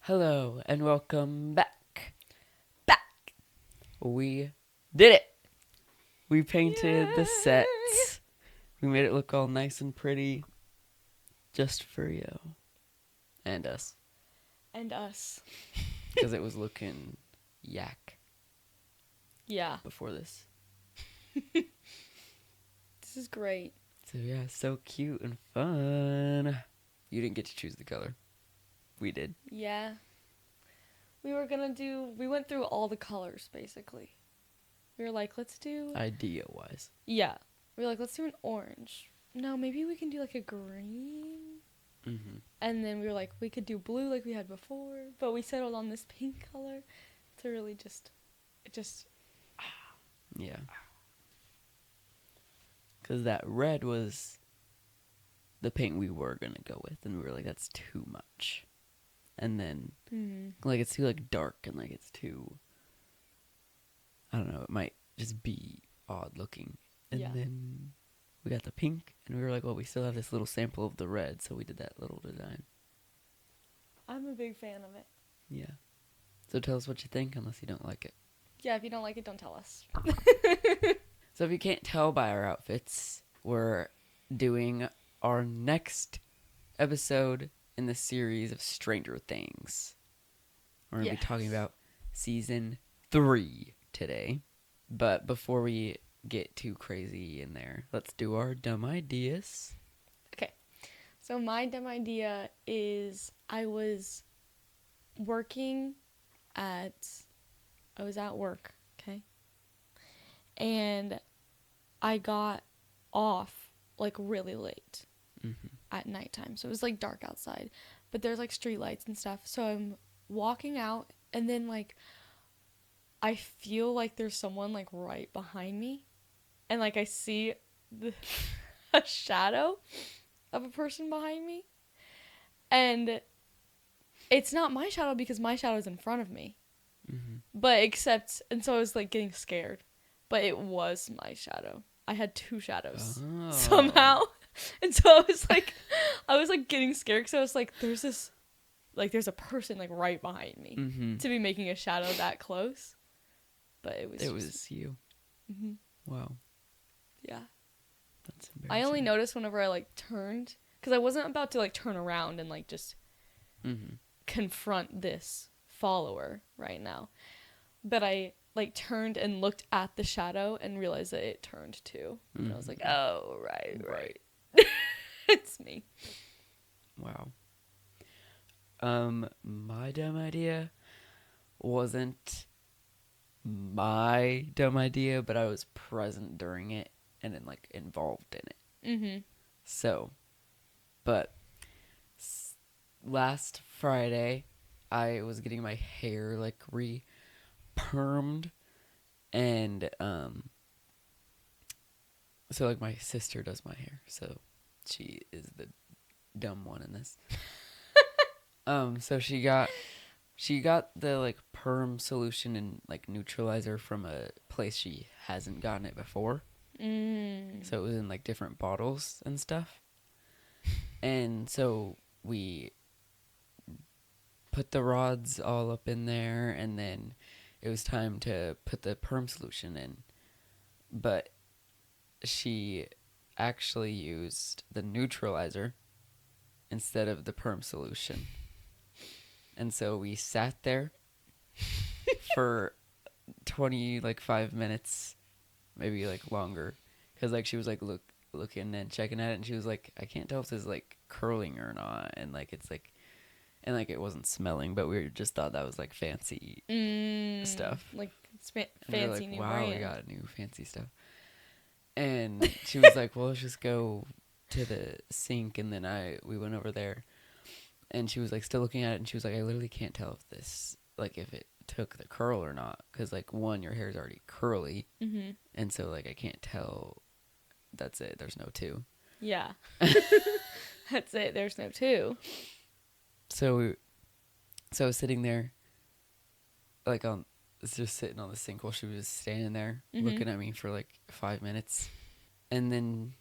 Hello and welcome back. Back. We did it. We painted the Yay. sets. We made it look all nice and pretty. Just for you. And us. And us. Because it was looking yak Yeah. before this. This is great. So yeah, so cute and fun. You didn't get to choose the color. We did. Yeah. We went through all the colors, basically. We were like, let's do... Idea-wise. Yeah. We were like, let's do an orange. No, maybe we can do like a green. Mm-hmm. And then we were like, we could do blue like we had before. But we settled on this pink color to really Yeah. Because that red was the paint we were going to go with. And we were like, that's too much. And then, like, it's too, like, dark and, like, it's too... I don't know. It might just be odd looking. And Yeah. then we got the pink. And we were like, well, we still have this little sample of the red. So we did that little design. I'm a big fan of it. Yeah. So tell us what you think, unless you don't like it. Yeah, if you don't like it, don't tell us. So if you can't tell by our outfits, we're doing our next episode in the series of Stranger Things. We're going to be talking about season 3 today. But before we get too crazy in there, let's do our dumb ideas. Okay. So my dumb idea is I was at work, okay? And I got off like really late at nighttime. So it was like dark outside, but there's like street lights and stuff. So I'm walking out and then like I feel like there's someone like right behind me. And like I see a shadow of a person behind me. And it's not my shadow because my shadow's in front of me. And so I was like getting scared. But it was my shadow. I had 2 shadows somehow. And so I was like getting scared because I was like, there's a person like right behind me to be making a shadow that close. But it was you. Mm-hmm. Wow. Yeah. That's embarrassing. I only noticed whenever I like turned because I wasn't about to like turn around and like just confront this follower right now. But I like turned and looked at the shadow and realized that it turned too. And I was like, oh, right. It's me. Wow. My dumb idea wasn't my dumb idea, but I was present during it and then like involved in it. Mm-hmm. So, but last Friday, I was getting my hair like permed, and so like my sister does my hair, so she is the dumb one in this. So she got the like perm solution and like neutralizer from a place she hasn't gotten it before. So it was in like different bottles and stuff. And so we put the rods all up in there, and then it was time to put the perm solution in. But she actually used the neutralizer instead of the perm solution. And so we sat there for 5 minutes, maybe like longer, because like she was like looking and checking at it, and she was like, I can't tell if this is like curling or not, and like it's like, and like it wasn't smelling, but we just thought that was like fancy stuff, like and fancy we new were like, wow, brand. we got new fancy stuff. And she was like, well, let's just go to the sink, and then we went over there. And she was like still looking at it, and she was like, I literally can't tell if this, like, if it took the curl or not, because like one, your hair is already curly, and so like I can't tell. That's it. There's no 2. Yeah. That's it. There's no 2. So I was sitting there, like just sitting on the sink while she was just standing there looking at me for like 5 minutes, and then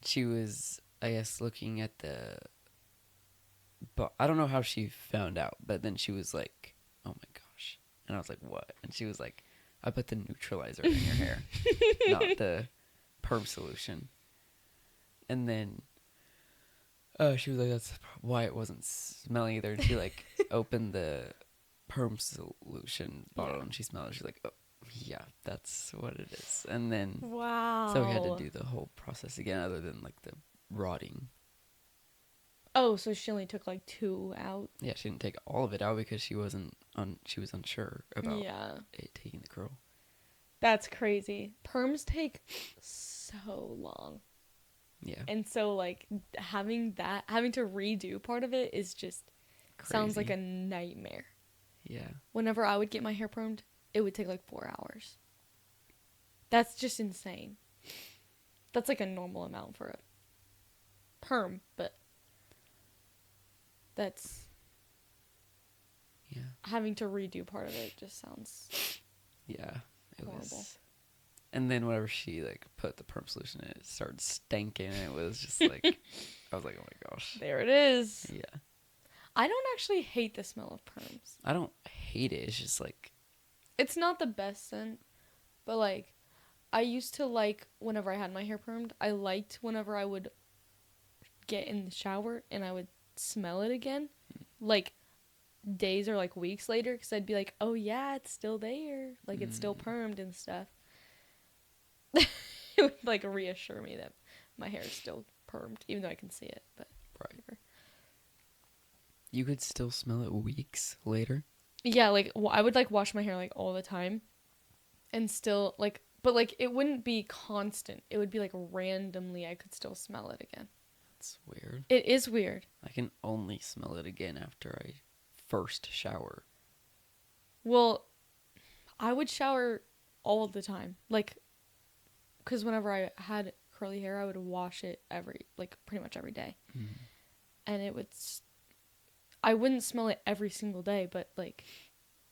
she was, I guess, looking at the but I don't know how she found out. But then she was like, "Oh my gosh," and I was like, "What?" And she was like, "I put the neutralizer in your hair, not the perm solution." And then she was like, "That's why it wasn't smelling either." And she like opened the perm solution bottle and she smelled it. She's like, "Oh, yeah, that's what it is." And then Wow. so we had to do the whole process again, other than like the rotting. Oh, so she only took like 2 out. Yeah, she didn't take all of it out because she was unsure about it taking the curl. That's crazy. Perms take so long. Yeah. And so like having to redo part of it is just sounds like a nightmare. Yeah. Whenever I would get my hair permed, it would take like 4 hours. That's just insane. That's like a normal amount for a perm, but that's having to redo part of it just sounds it horrible. Was. And then whenever she like put the perm solution in, it started stanking. And it was just like I was like, "Oh my gosh." There it is. Yeah. I don't actually hate the smell of perms. I don't hate it. It's just like it's not the best scent, but like I used to like whenever I had my hair permed. I liked whenever I would get in the shower and I would smell it again, like days or like weeks later, because I'd be like, "Oh yeah, it's still there, like it's still permed and stuff." It would like reassure me that my hair is still permed, even though I can see it. But whatever. You could still smell it weeks later. Yeah, like I would like wash my hair like all the time, and still like, but like it wouldn't be constant. It would be like randomly I could still smell it again. That's weird. It is weird. I can only smell it again after I first shower. Well, I would shower all the time, like, because whenever I had curly hair, I would wash it pretty much every day, and it would. I wouldn't smell it every single day, but like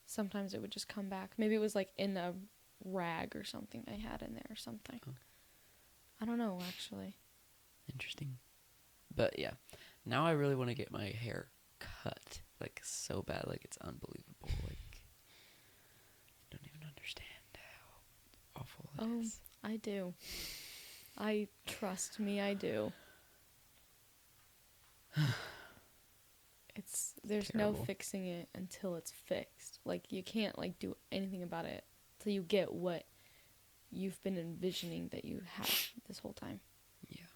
sometimes it would just come back. Maybe it was like in a rag or something I had in there or something. Oh. I don't know, actually. Interesting. But yeah, now I really want to get my hair cut, like so bad, like it's unbelievable. Like you don't even understand how awful it is. I do. Trust me, I do. There's terrible. no fixing it until it's fixed. Like you can't like do anything about it till you get what you've been envisioning that you have this whole time. Yeah.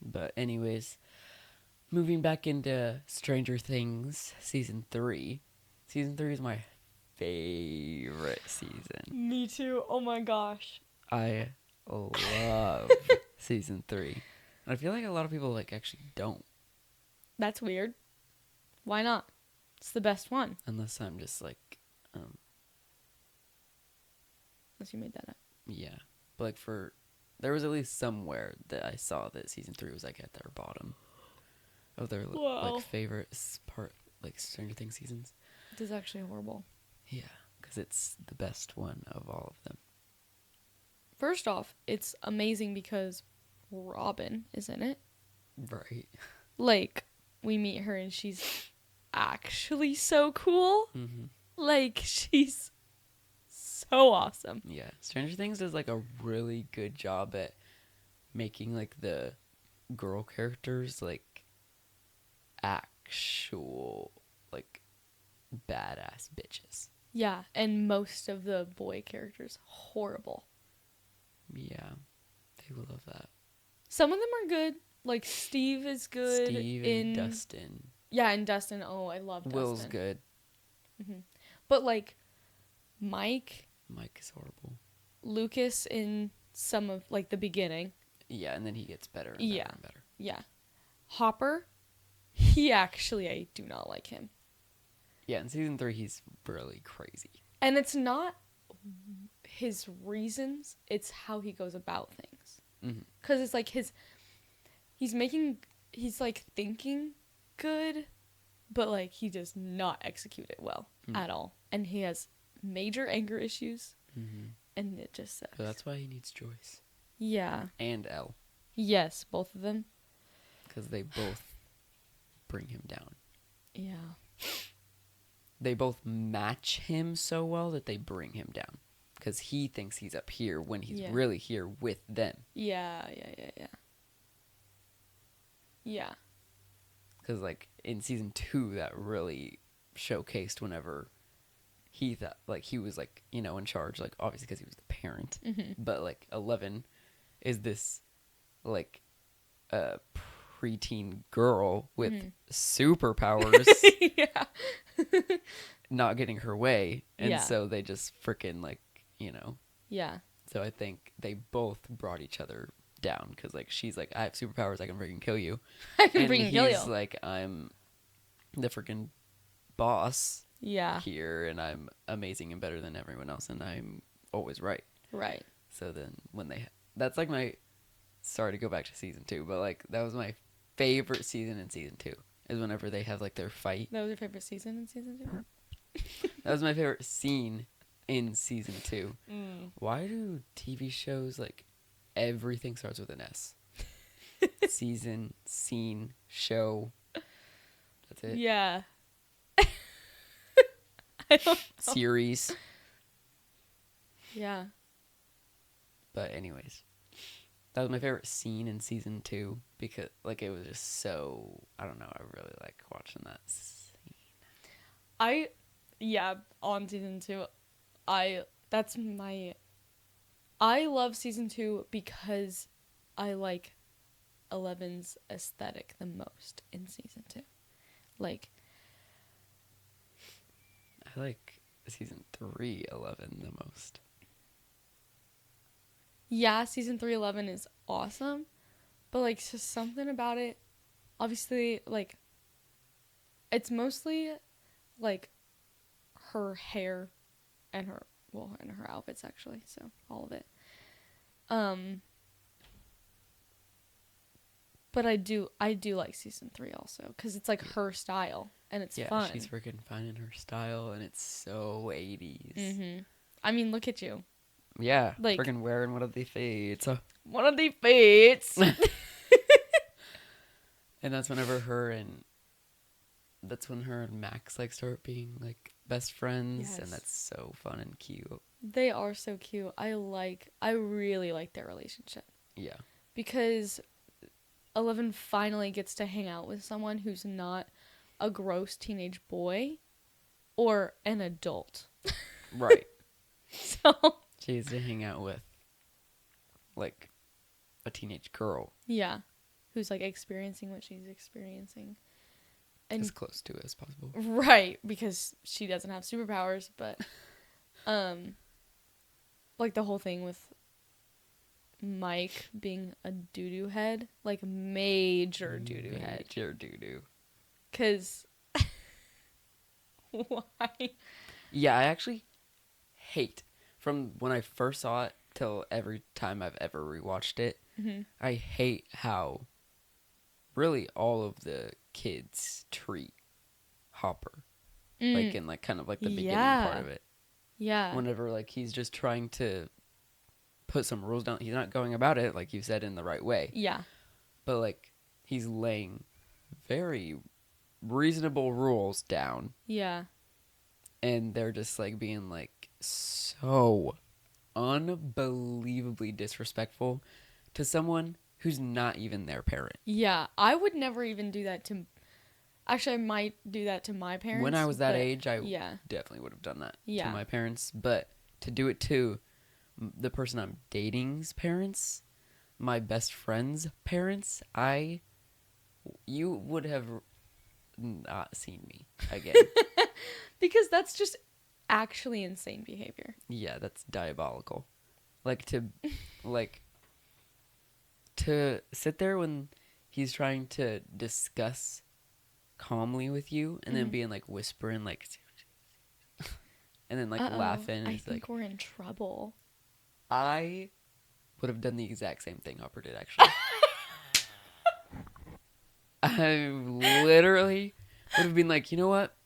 But anyways, moving back into Stranger Things season 3. Season 3 is my favorite season. Me too. Oh my gosh. I love season 3. And I feel like a lot of people like actually don't. That's weird. Why not? It's the best one. Unless I'm just like unless you made that up. Yeah. But like there was at least somewhere that I saw that season 3 was like at their bottom of their like favorite part, like Stranger Things seasons. It is actually horrible. Yeah, because it's the best one of all of them. First off, it's amazing because Robin is in it. Right. Like, we meet her and she's actually so cool. Mm-hmm. Like, she's so awesome. Yeah. Stranger Things does like a really good job at making like the girl characters like actual like badass bitches. Yeah, and most of the boy characters horrible. Yeah, they love that. Some of them are good. Like Steve is good. Steve and Dustin. Yeah, and Dustin. Oh, I love Dustin. Will's good. Mm-hmm. But like Mike is horrible. Lucas in some of like the beginning. Yeah, and then he gets better and better and better. Yeah. Hopper, I do not like him. Yeah, in season 3, he's really crazy. And it's not his reasons, it's how he goes about things. Because it's like he's like thinking good, but like he does not execute it well at all. And he has major anger issues, and it just sucks. So that's why he needs Joyce. Yeah. And Elle. Yes, both of them. Because they both bring him down. Yeah. They both match him so well that they bring him down. Because he thinks he's up here when he's really here with them. Yeah. Yeah. Because, like, in season 2, that really showcased whenever he thought, like, he was, like, you know, in charge. Like, obviously because he was the parent. Mm-hmm. But, like, 11 is this, like, preteen girl with superpowers. Yeah. Not getting her way. And Yeah. so they just freaking, like, you know. Yeah. So I think they both brought each other down. Because, like, she's like, I have superpowers. I can freaking kill you. I can And freaking kill you. he's like, I'm the freaking boss Yeah. here. And I'm amazing and better than everyone else. And I'm always right. Right. So then when that's like my, sorry to go back to season 2. But, like, that was my favorite season in season 2. Is whenever they have, like, their fight. That was your favorite season in season 2? That was my favorite scene in season 2. Mm. Why do TV shows, like, everything starts with an S? Season, scene, show. That's it. Yeah. I don't know. Series. Yeah. But anyways, that was my favorite scene in season 2 because, like, it was just so, I don't know, I really like watching that scene. On season 2, I love season 2 because I like 11's aesthetic the most in season 2. Like, I like season 3 11 the most. yeah, season 3 11 is awesome, but, like, just something about it, obviously, like, it's mostly, like, her hair and her outfits, actually, so all of it. But I do like season 3 also, because it's, like, her style, and it's fun. Yeah, she's freaking finding her style, and it's so 80s. Mm-hmm. I mean, look at you. Yeah, Like, freaking wearing one of the fades. One of the fates. And that's when her and Max, like, start being, like, best friends. Yes. And that's so fun and cute. They are so cute. I really like their relationship. Yeah. Because 11 finally gets to hang out with someone who's not a gross teenage boy or an adult. Right. So She has to hang out with, like, a teenage girl. yeah, who's, like, experiencing what she's experiencing. And As close to it as possible. right, because she doesn't have superpowers, but like, the whole thing with Mike being a doo-doo head, like, major doo-doo head. Major doo-doo. 'Cause why? Yeah, I actually hate, from when I first saw it till every time I've ever rewatched it, I hate how really all of the kids treat Hopper. Like, in, like, kind of like the beginning part of it. Yeah. Whenever, like, he's just trying to put some rules down. He's not going about it, like you said, in the right way. Yeah. But, like, he's laying very reasonable rules down. Yeah. And they're just, like, being, like, so unbelievably disrespectful to someone who's not even their parent. Yeah. I would never even do that to... Actually, I might do that to my parents. When I was that age, I yeah. definitely would have done that Yeah. to my parents. But to do it to the person I'm dating's parents, my best friend's parents, you would have not seen me again. Because that's just actually insane behavior. Yeah, that's diabolical. Like, to sit there when he's trying to discuss calmly with you and then being, like, whispering, like, and then, like, laughing. And I he's think like, we're in trouble. I would have done the exact same thing Hopper did, actually. I literally would have been like, you know what?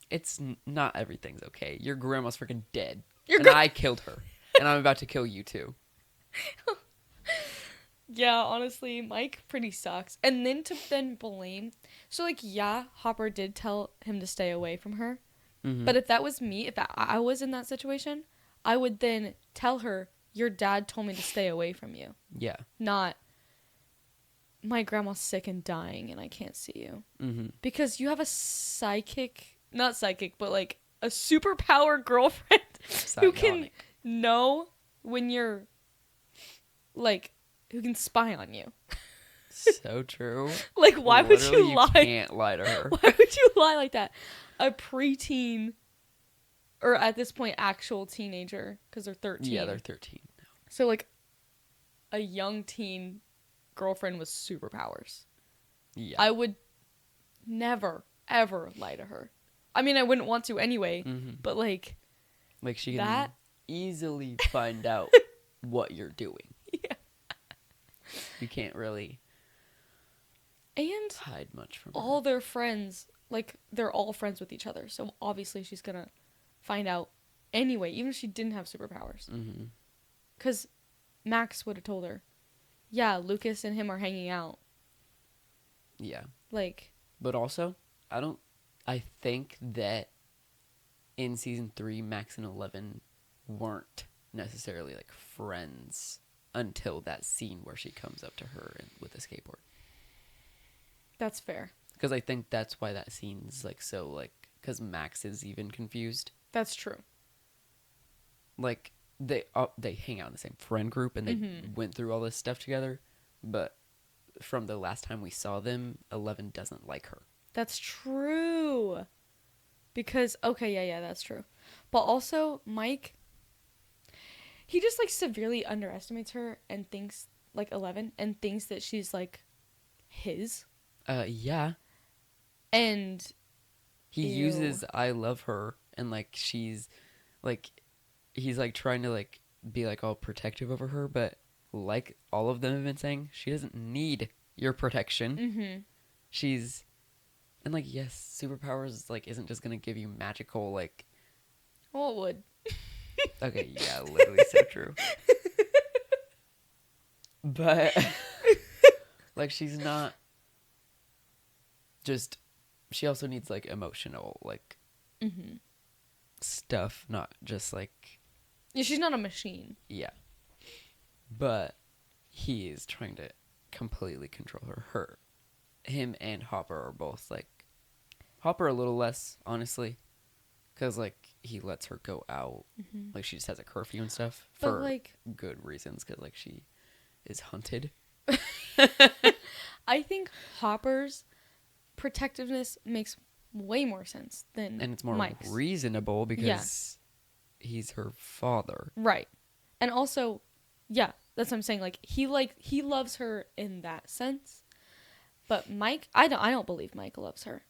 It's not everything's okay. Your grandma's freaking dead. I killed her. And I'm about to kill you too. Yeah, honestly, Mike pretty sucks. And then to then blame. So, like, yeah, Hopper did tell him to stay away from her. Mm-hmm. But if that was me, if I was in that situation, I would then tell her, your dad told me to stay away from you. Yeah. Not, my grandma's sick and dying and I can't see you. Mm-hmm. Because you have a not psychic, but like a superpower girlfriend who can know when you're, like, who can spy on you. So true. Like, why would you lie? You can't lie to her. Why would you lie like that? A preteen, or at this point, actual teenager, because they're 13. Yeah, they're 13 now. So, like, a young teen girlfriend with superpowers. Yeah. I would never, ever lie to her. I mean, I wouldn't want to anyway, but, like she can easily find out what you're doing. Yeah. You can't really and hide much from all her. their friends, like, they're all friends with each other. So, obviously, she's gonna find out anyway, even if she didn't have superpowers. Mm-hmm. Because Max would have told her, yeah, Lucas and him are hanging out. Yeah. Like. But also, I think that in season 3, Max and 11 weren't necessarily, like, friends until that scene where she comes up to her with a skateboard. That's fair. Because I think that's why that scene's, like, so, like, because Max is even confused. That's true. Like, they hang out in the same friend group and they went through all this stuff together, but from the last time we saw them, 11 doesn't like her. That's true. Because, okay, yeah, that's true. But also, Mike, he just, like, severely underestimates her and thinks, like, 11, and thinks that she's, like, his. Yeah. And he uses I love her, and, like, she's, like, he's, like, trying to, like, be, like, all protective over her, but like all of them have been saying, she doesn't need your protection. Mm-hmm. She's, and, like, yes, superpowers, like, isn't just gonna give you magical, like... Well, it would. Okay, yeah, literally so true. But, like, she's not just... She also needs, like, emotional, like, stuff, not just, like... Yeah, she's not a machine. Yeah. But he is trying to completely control her. Him and Hopper are both, like... Hopper a little less, honestly. Because, like, he lets her go out. Mm-hmm. Like, she just has a curfew and stuff. But, for like... good reasons. Because, like, she is hunted. I think Hopper's protectiveness makes way more sense than And it's more Mike's. reasonable because he's her father. Right. And also, yeah, that's what I'm saying. Like, he loves her in that sense. But Mike, I don't believe Mike loves her.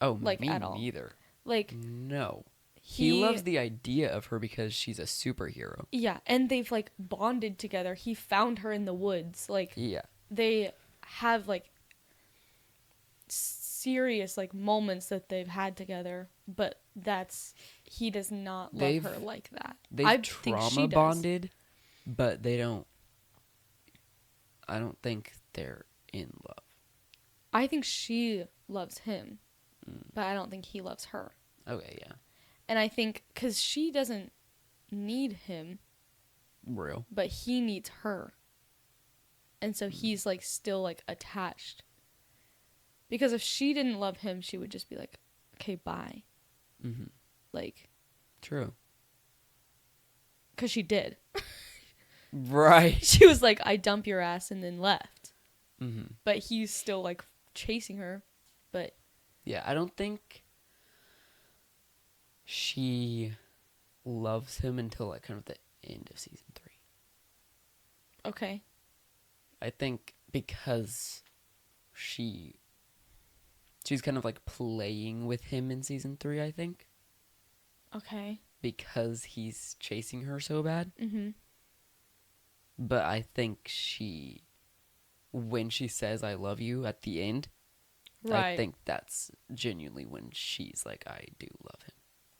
Oh, like, me at all. neither. Like, no. He loves the idea of her because she's a superhero. Yeah, and they've, like, bonded together. He found her in the woods. Like, yeah, they have, like, serious, like, moments that they've had together. But he does not love her like that. They've trauma bonded, but they don't. I don't think they're in love. I think she loves him, but I don't think he loves her. Okay, yeah. And I think, because she doesn't need him. Real. But he needs her. And so he's, like, still, like, attached. Because if she didn't love him, she would just be like, okay, bye. Mm-hmm. Like. True. Because she did. Right. She was like, I dump your ass, and then left. Mm-hmm. But he's still, like, chasing her. But. Yeah, I don't think she loves him until, like, kind of the end of season 3. Okay. I think because she's kind of, like, playing with him in season 3, I think. Okay. Because he's chasing her so bad. Mm-hmm. But I think when she says I love you at the end, right. I think that's genuinely when she's like, I do love him.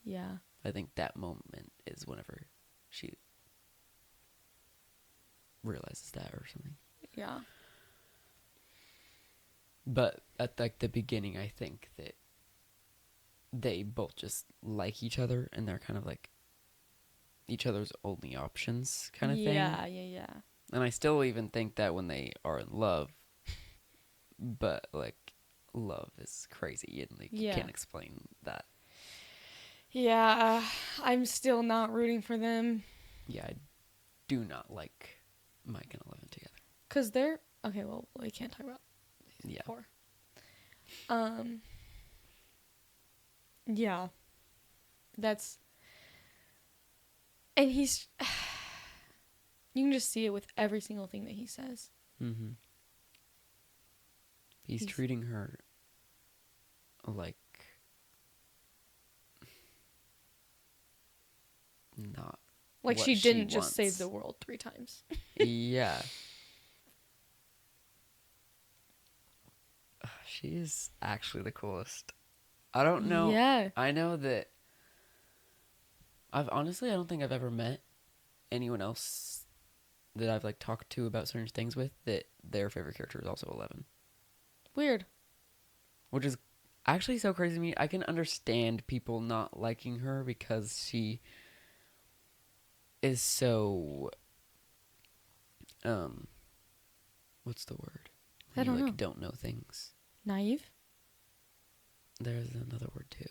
Yeah. I think that moment is whenever she realizes that or something. Yeah. But at like the beginning, I think that they both just like each other and they're kind of like each other's only options kind of thing. Yeah. And I still even think that when they are in love, but like love is crazy and like you Yeah. can't explain that. Yeah, I'm still not rooting for them. Yeah, I do not like Mike and Eleven together. Cause they're okay. Well, we can't talk about Yeah. 4. Yeah, that's and he's. You can just see it with every single thing that he says. Mm-hmm. He's treating her like not like what she didn't she just save wants. the world 3 times. Yeah. She is actually the coolest. I don't know. Yeah. I know that I don't think I've ever met anyone else that I've like talked to about certain things with that their favorite character is also 11. Weird. Which is actually so crazy to me. I can understand people not liking her because she is so what's the word? I don't know. Don't know things. Naive? There's another word too.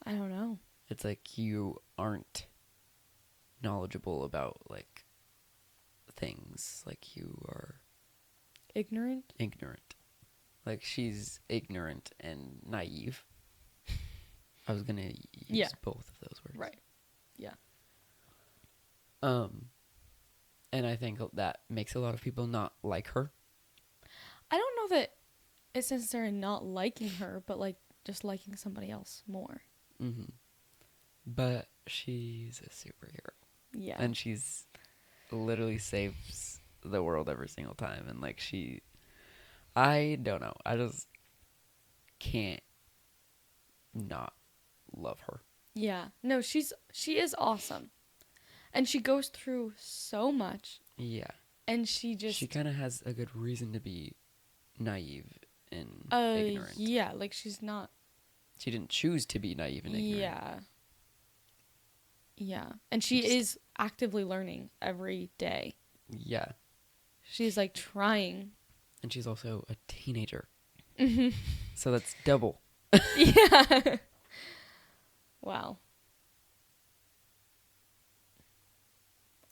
I don't know. It's like you aren't knowledgeable about like things. Like you are Ignorant? ignorant. Like she's ignorant and naive. I was gonna use both of those words. Right. Yeah. And I think that makes a lot of people not like her. I don't know that it's necessarily not liking her, but like just liking somebody else more. Mm-hmm. But she's a superhero. Yeah. And she's literally saves the world every single time. And like I don't know. I just can't not love her. Yeah. No, she is awesome. And she goes through so much. Yeah. And she kind of has a good reason to be naive and ignorant. Yeah, like she's not. She didn't choose to be naive and ignorant. Yeah. Yeah. And she is actively learning every day. Yeah. She's like trying. And she's also a teenager. Mm-hmm. So that's double. Yeah. Wow.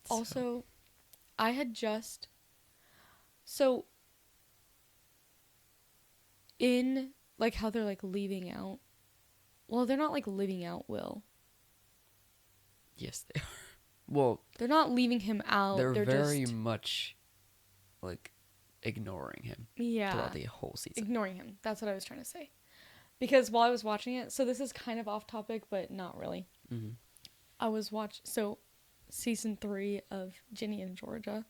Also, I had just. So, in, like, how they're, like, leaving out. Well, they're not, like, leaving out Will. Yes, they are. Well, they're not leaving him out. They're very just, much, like, ignoring him. Yeah. Throughout the whole season. Ignoring him. That's what I was trying to say. Because while I was watching it, so this is kind of off topic, but not really. Mm-hmm. I was so season 3 of Ginny and Georgia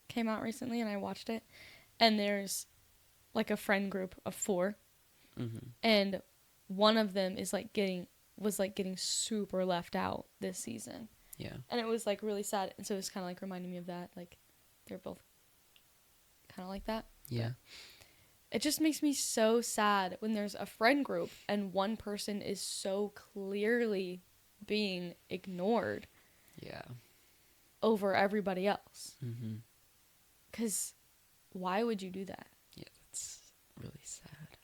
came out recently, and I watched it. And there's like a friend group of 4, and one of them is like getting super left out this season. Yeah. And it was like really sad, and so it was kind of like reminding me of that. Like they're both kind of like that. Yeah. But it just makes me so sad when there's a friend group and one person is so clearly being ignored. Yeah. Over everybody else. Mm-hmm. 'Cause why would you do that? Yeah, that's really sad.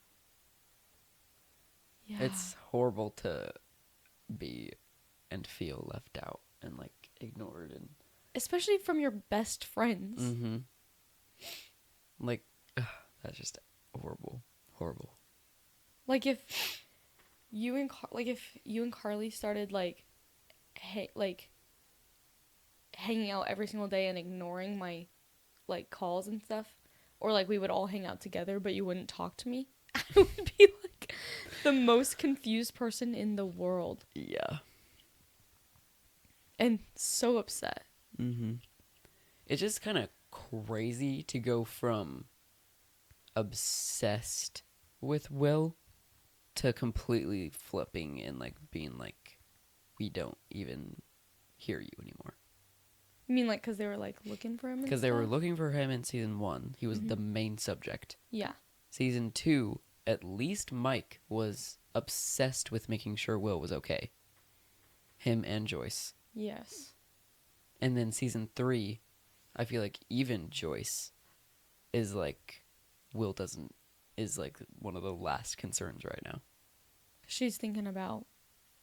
Yeah. It's horrible to be and feel left out and like ignored and especially from your best friends. Mm-hmm. Like that's just horrible. Like if you and Carly started like hanging out every single day and ignoring my like calls and stuff, or like we would all hang out together but you wouldn't talk to me, I would be like the most confused person in the world. Yeah. And so upset. Mm-hmm. It's just kind of crazy to go from obsessed with Will to completely flipping and like being like, we don't even hear you anymore. You mean like because they were like looking for him? Because they were looking for him in season 1. He was the main subject. Yeah. Season 2, at least Mike was obsessed with making sure Will was okay. Him and Joyce. Yes. And then season 3, I feel like even Joyce is like, Will doesn't, is like one of the last concerns right now. She's thinking about.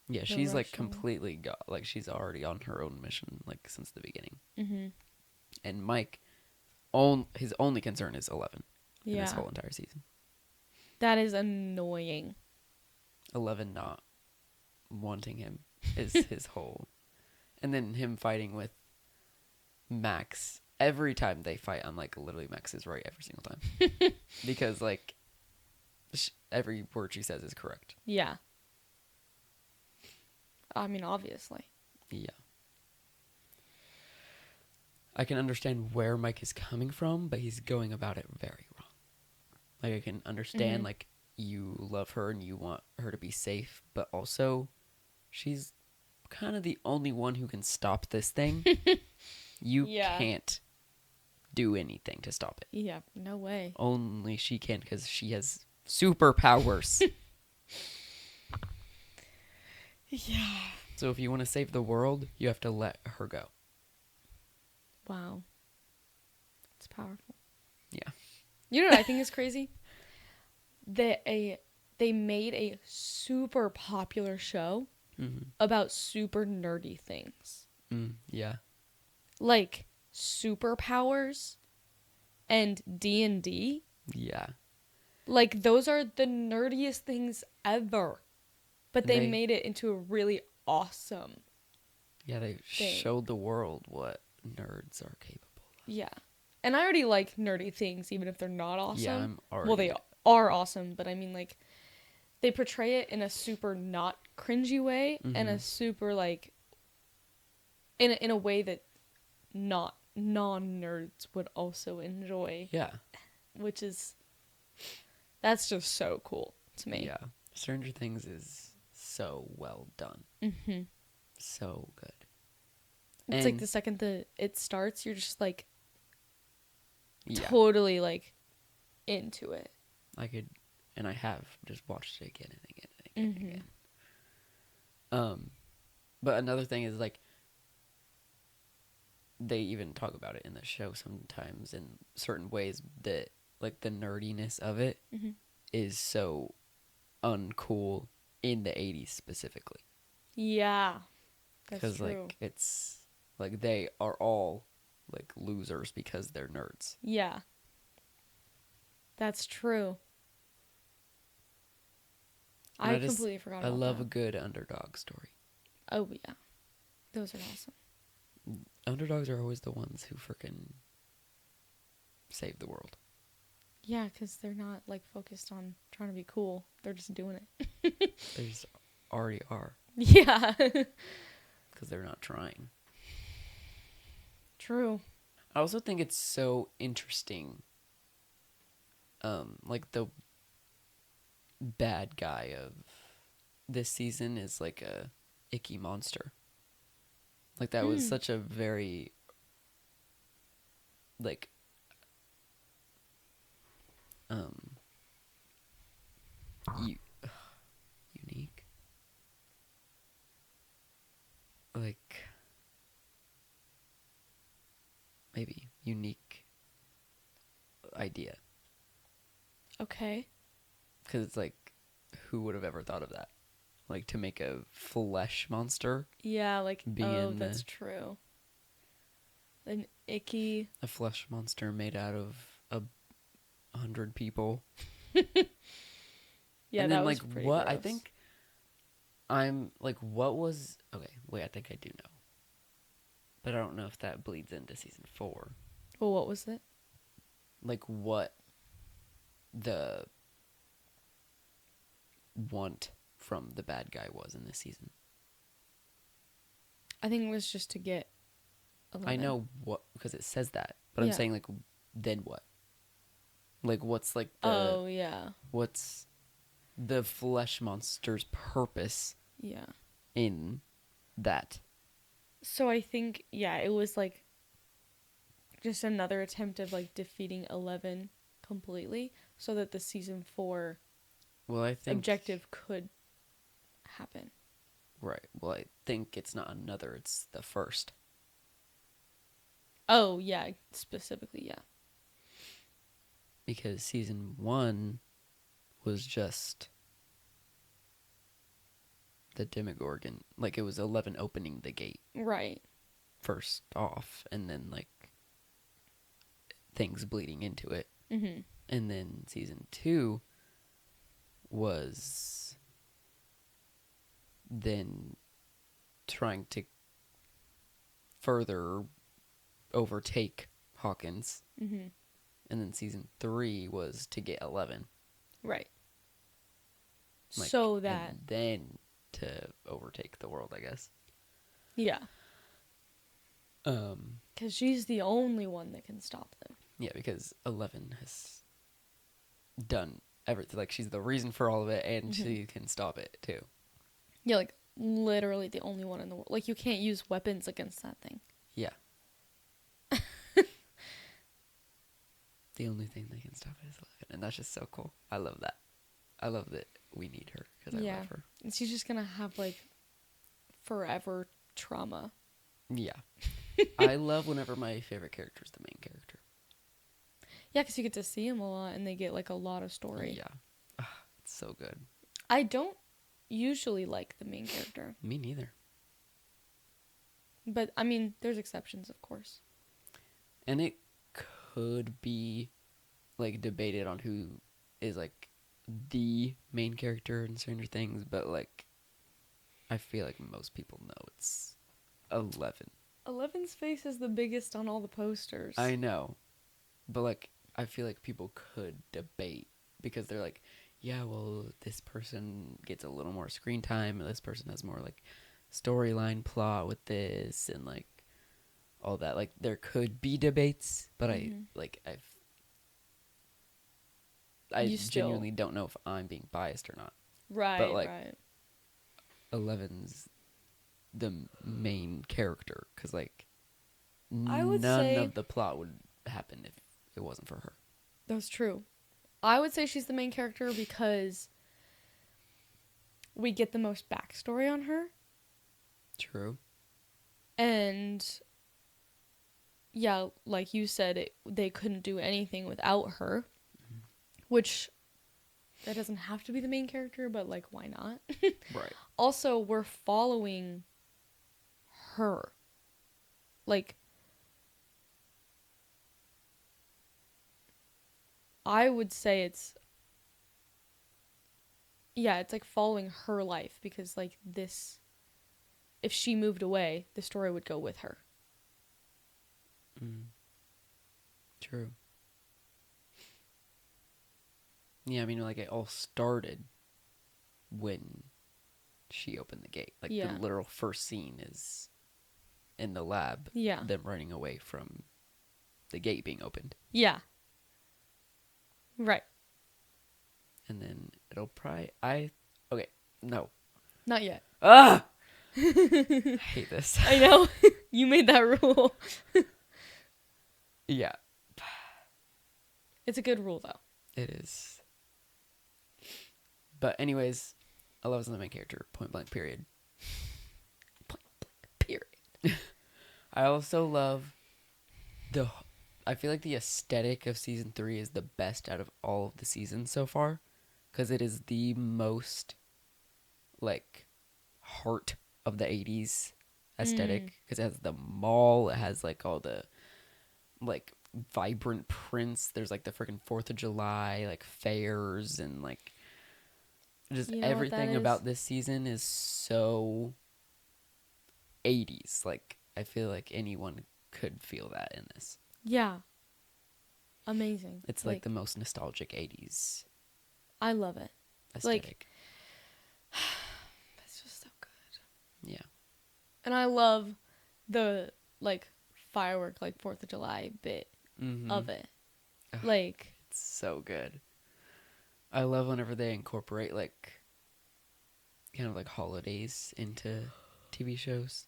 Yeah, she's like Russian. completely like she's already on her own mission like since the beginning. Mm-hmm. And Mike, his only concern is 11 in this whole entire season. That is annoying. 11 not wanting him is his whole. And then him fighting with Max. Every time they fight, I'm like, literally, Max is right every single time. Because, like, every word she says is correct. Yeah. I mean, obviously. Yeah. I can understand where Mike is coming from, but he's going about it very wrong. Like, I can understand, like, you love her and you want her to be safe, but also, she's kind of the only one who can stop this thing. You can't do anything to stop it. Yeah, no way. Only she can because she has superpowers. Yeah. So if you want to save the world, you have to let her go. Wow. It's powerful. Yeah. You know what I think is crazy? They made a super popular show about super nerdy things. Yeah. Like superpowers and D&D. Yeah. Like those are the nerdiest things ever. But they made it into a really awesome. Yeah, they showed the world what nerds are capable of. Yeah. And I already like nerdy things, even if they're not awesome. Yeah, I'm already... Well, they are awesome, but I mean, like, they portray it in a super not cringy way, and a super, like, in a way that non-nerds would also enjoy. Yeah. Which is, that's just so cool to me. Yeah. Stranger Things is so well done. Mm-hmm. So good. It's like the second that it starts, you're just like totally like into it. I could, and I have just watched it again and again and again and again. But another thing is like they even talk about it in the show sometimes in certain ways that like the nerdiness of it is so uncool in the 80s specifically. Yeah. Because like it's like they are all like losers because they're nerds. Yeah. That's true. I completely forgot about that. I love a good underdog story. Oh yeah. Those are awesome. Underdogs are always the ones who freaking save the world. Yeah, because they're not like focused on trying to be cool. They're just doing it. They just already are. Yeah. Because they're not trying. True. I also think it's so interesting. Like the bad guy of this season is like a icky monster. Like that was such a very like unique, like maybe unique idea. Okay. Because it's like, who would have ever thought of that? Like to make a flesh monster. Yeah, like that's true. An icky. A flesh monster made out of 100 people. Yeah, and that then, was like, pretty what gross. I think I'm like, what was okay? Wait, I think I do know, but I don't know if that bleeds into season 4. Well, what was it? Like, what the want from the bad guy was in this season. I think it was just to get 11. I know what, because it says that, but I'm saying like, then what? Like, what's like the what's the flesh monster's purpose? Yeah. In that. So I think it was like just another attempt of like defeating 11 completely so that the season 4 Well, I think objective could happen. right. Well, I think it's not another. It's the first. Oh, yeah, specifically, yeah. Because season 1 was just the Demogorgon. Like, it was 11 opening the gate Right. first off, and then, like, things bleeding into it. Mm-hmm. And then season 2 was then trying to further overtake Hawkins. Mm-hmm. And then season 3 was to get 11. Right. Like, so that... And then to overtake the world, I guess. Yeah. Because she's the only one that can stop them. Yeah, because 11 has done everything. Like, she's the reason for all of it, and she can stop it, too. Yeah, like, literally the only one in the world. Like, you can't use weapons against that thing. Yeah. The only thing that can stop it is 11. And that's just so cool. I love that. I love that we need her, because I love her. And she's just gonna have, like, forever trauma. Yeah. I love whenever my favorite character is the main character. Yeah, because you get to see them a lot, and they get, like, a lot of story. Yeah. It's so good. I don't usually like the main character. Me neither. But, I mean, there's exceptions, of course. And it could be, like, debated on who is, like, the main character in Stranger Things, but, like, I feel like most people know it's 11. 11's face is the biggest on all the posters. I know. But, like, I feel like people could debate because they're like, yeah, well, this person gets a little more screen time, and this person has more, like, storyline plot with this, and, like, all that. Like, there could be debates, but I genuinely don't know if I'm being biased or not. Right, but, like, right. 11's the main character, because, like, I would none say of the plot would happen if it wasn't for her. That's true. I would say she's the main character because we get the most backstory on her. True. And yeah, like you said, they couldn't do anything without her, which that doesn't have to be the main character, but like, why not? Right. Also, we're following her. Like, I would say it's like following her life because like this, if she moved away, the story would go with her. True. Yeah, I mean, like, it all started when she opened the gate. Like, the literal first scene is in the lab. Yeah. Them running away from the gate being opened. Yeah. Right. And then it'll probably... Okay, no. Not yet. Ah! I hate this. I know. You made that rule. Yeah. It's a good rule, though. It is. But anyways, 11's the main character, point blank, period. Point blank, period. I also love I feel like the aesthetic of season 3 is the best out of all of the seasons so far. Because it is the most, like, heart of the 80s aesthetic. Because it has the mall, it has, like, all the, like, vibrant prints. There's, like, the freaking 4th of July, like, fairs, and, like, just everything about this season is so 80s. Like, I feel like anyone could feel that in this. Yeah. Amazing. It's like the most nostalgic 80s I love it. aesthetic. Like, it's just so good. Yeah. And I love the, like, firework, like, 4th of July bit of it. Ugh, like... It's so good. I love whenever they incorporate, like, kind of, like, holidays into TV shows.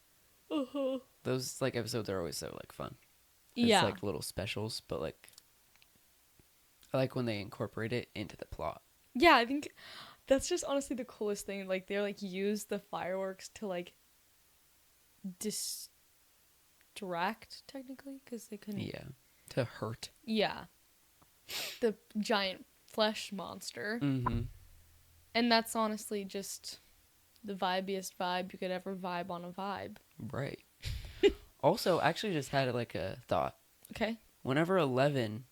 Uh-huh. Those, like, episodes are always so, like, fun. It's Yeah. like little specials, but like I like when they incorporate it into the plot. Yeah, I think that's just honestly the coolest thing. Like they're like use the fireworks to like distract technically because they couldn't. Yeah. To hurt. Yeah, the giant flesh monster, Mm-hmm. and that's honestly just the vibiest vibe you could ever vibe on a vibe. Right. Also, I actually just had like a thought. Okay. Whenever 11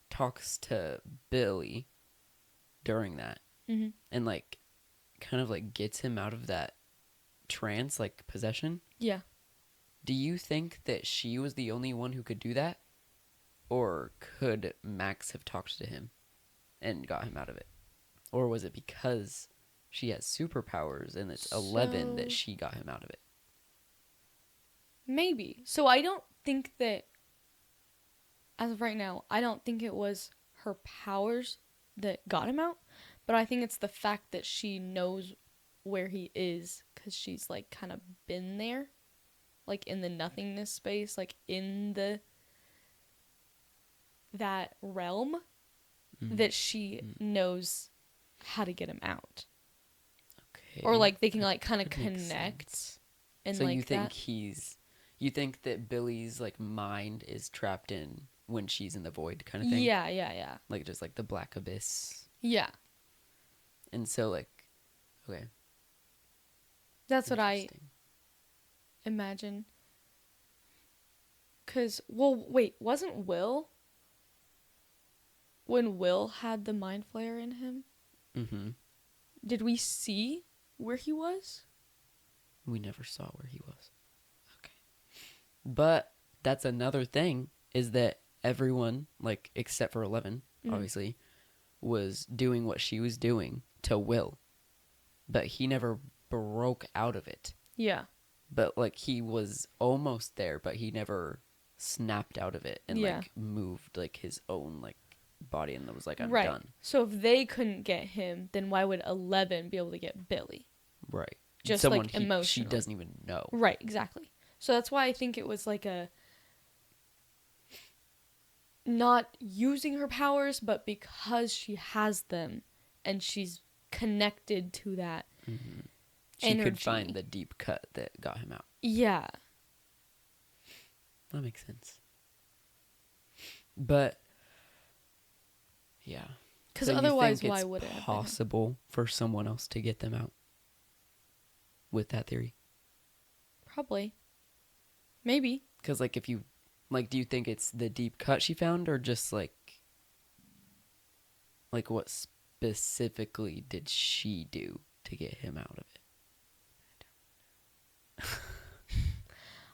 talks to Billy during that Mm-hmm. and like kind of like gets him out of that trance, like possession, Yeah. do you think that she was the only one who could do that? Or could Max have talked to him and got him out of it? Or was it because she has superpowers and it's 11 that So- she got him out of it? Maybe. So I don't think that, as of right now, I don't think it was her powers that got him out, but I think it's the fact that she knows where he is because she's like kind of been there, like in the nothingness space, like in that realm, that she knows how to get him out, Okay. or like they can like kind of That makes connect. sense. And So like you think that. you think that Billy's like mind is trapped in when she's in the void kind of thing? Yeah. Like just like the black abyss. Yeah. And so like, okay. That's what I Interesting. imagine. Cause, well, wait, wasn't Will when Will had the mind flare in him? Mm-hmm. Did we see where he was? We never saw where he was. Okay. But that's another thing is that everyone, like except for 11, obviously, was doing what she was doing to Will. But he never broke out of it. Yeah. But like he was almost there, but he never snapped out of it and Yeah. like moved like his own like body and was like, I'm Right. done. So if they couldn't get him, then why would 11 be able to get Billy? Right. Just Someone like she emotionally. doesn't even know. Right, exactly. So that's why I think it was like a not using her powers, but because she has them and she's connected to that She energy. could find the deep cut that got him out. Yeah. That makes sense. But yeah. Because So you otherwise, think why it's would it have been him? possible for someone else to get them out with that theory? Probably. Maybe. Because like if you like, do you think it's the deep cut she found, or just like what specifically did she do to get him out of it?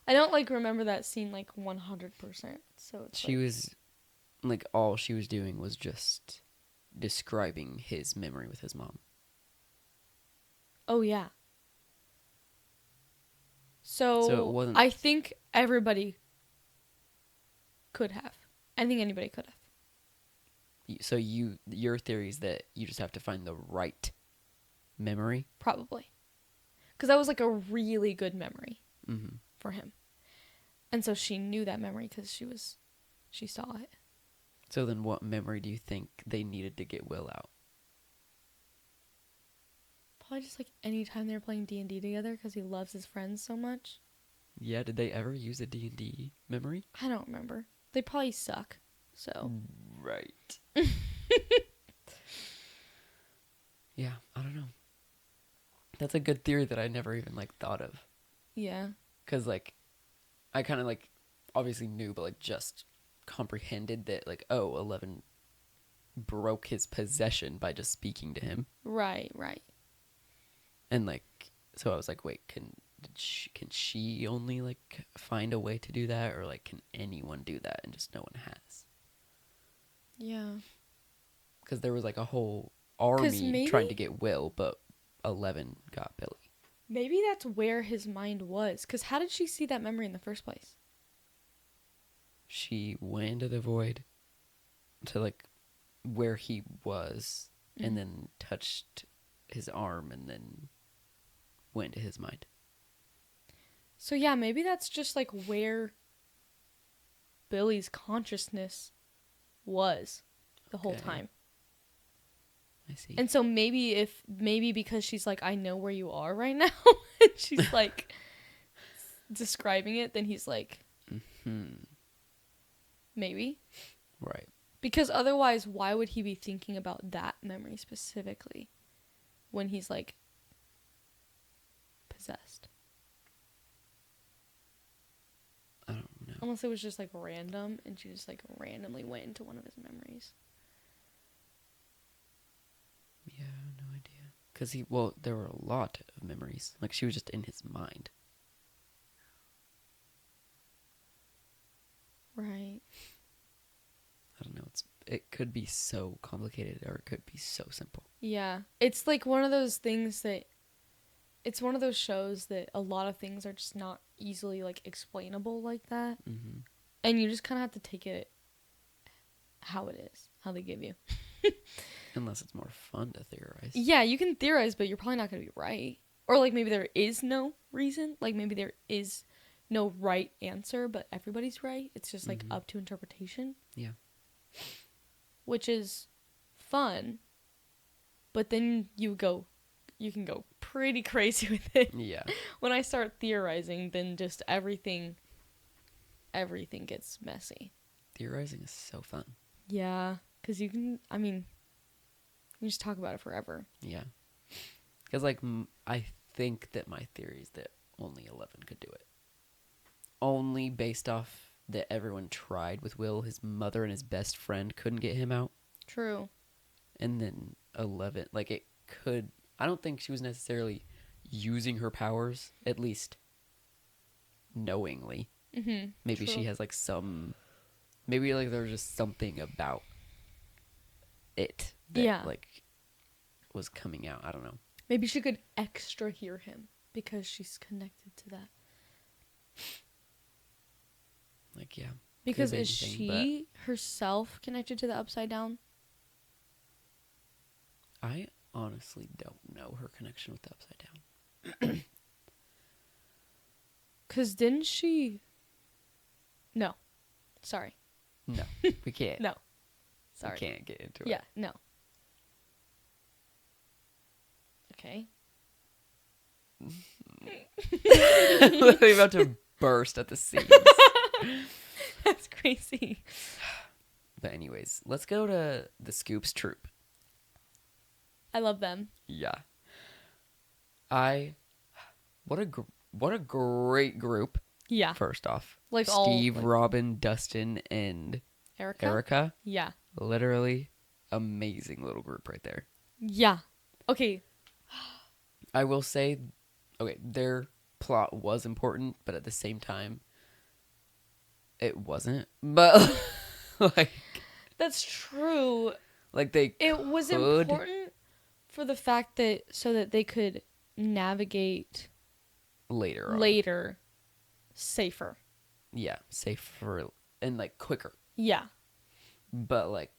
I don't like remember that scene like 100%. So it's She like, was like all she was doing was just describing his memory with his mom. oh yeah. So So it wasn't- I think everybody could have. I think anybody could have. So your theory is that you just have to find the right memory. Probably. Because that was like a really good memory Mm-hmm. for him. And so she knew that memory because she saw it. So then, what memory do you think they needed to get Will out? Probably just like anytime they were playing D&D together because he loves his friends so much. Yeah, did they ever use a D&D memory? I don't remember. They probably suck. So. Right. Yeah, I don't know. That's a good theory that I never even like thought of. Yeah. Cause like, I kind of like obviously knew, but like just comprehended that like, oh, 11 broke his possession by just speaking to him, Right. and like, so I was like, wait, can she only like find a way to do that, or like can anyone do that and just no one has? Yeah. Because there was like a whole army trying maybe- to get Will, but 11 got Billy. Maybe that's where his mind was. Because how did she see that memory in the first place? She went into the void to like where he was, and then touched his arm, and then went to his mind. So yeah, maybe that's just like where Billy's consciousness was the whole Okay. time. I see. And so maybe because she's like, I know where you are right now, and she's like describing it, then he's like, maybe. Right. Because otherwise, why would he be thinking about that memory specifically when he's like possessed? I don't know. Unless it was just like random and she just like randomly went into one of his memories. Yeah, no idea. Because there were a lot of memories. Like, she was just in his mind. Right. I don't know. It could be so complicated or it could be so simple. Yeah. It's like one of those things that it's one of those shows that a lot of things are just not easily like explainable like that. Mm-hmm. And you just kind of have to take it how it is, how they give you. Unless it's more fun to theorize. Yeah, you can theorize, but you're probably not going to be right. Or like maybe there is no reason. Like maybe there is no right answer, but everybody's right. It's just like up to interpretation. Yeah. Which is fun. But then you can go pretty crazy with it. Yeah. When I start theorizing, then just everything gets messy. Theorizing is so fun. Yeah, because you just talk about it forever. Yeah. Because, like, I think that my theory is that only 11 could do it. Only based off that everyone tried with Will. His mother and his best friend couldn't get him out. True. And then 11, like, it could... I don't think she was necessarily using her powers, at least knowingly. Mm-hmm. Maybe True. she has, like, some... Maybe, like, there's just something about it that, like, was coming out. I don't know. Maybe she could extra hear him because she's connected to that. Like, yeah. Because be is anything, she herself connected to the Upside Down? I honestly don't know her connection with the Upside Down. Because didn't she... No. Sorry. No, we can't. No. Sorry. We can't get into it. Yeah, no. Okay. Literally about to burst at the seams. That's crazy. But anyways, let's go to the Scoops Troop. I love them. Yeah. What a great group. Yeah. First off, Like Steve, Robin, Dustin, and Erica. Yeah. Literally amazing little group right there. Yeah. Okay. I will say, okay, their plot was important, but at the same time, it wasn't. But like, That's true. like they It was could important for the fact that so that they could navigate later on. later safer. Yeah, safer and like quicker. Yeah. But like,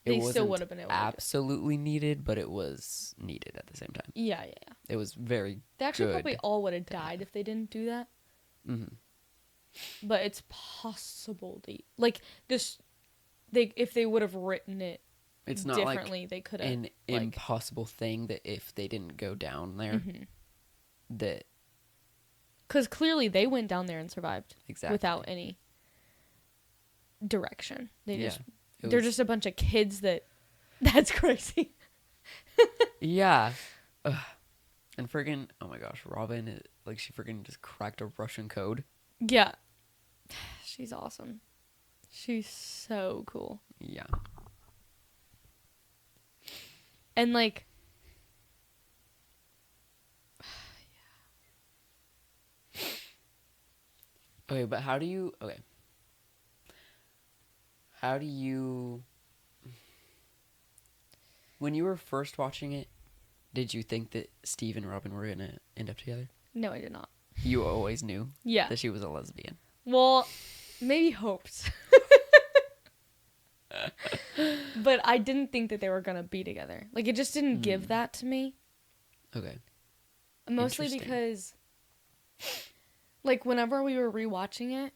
They it still wasn't would have been able to do it. absolutely needed, but it was needed at the same time. Yeah. It was very They actually good. probably all would have died if they didn't do that. Mm-hmm. But it's possible if they would have written it It's not differently, like they could have an impossible thing that if they didn't go down there, that because clearly they went down there and survived exactly without any direction. They're was- just a bunch of kids that's crazy. Yeah. Ugh. And friggin', oh my gosh, Robin, like, she friggin' just cracked a Russian code. Yeah. She's awesome. She's so cool. Yeah. And, like... Okay, but how do you... When you were first watching it, did you think that Steve and Robin were going to end up together? No, I did not. You always knew Yeah. that she was a lesbian. Well, maybe hoped. But I didn't think that they were going to be together. Like, it just didn't give that to me. Okay. Mostly Interesting. because, like, whenever we were rewatching it,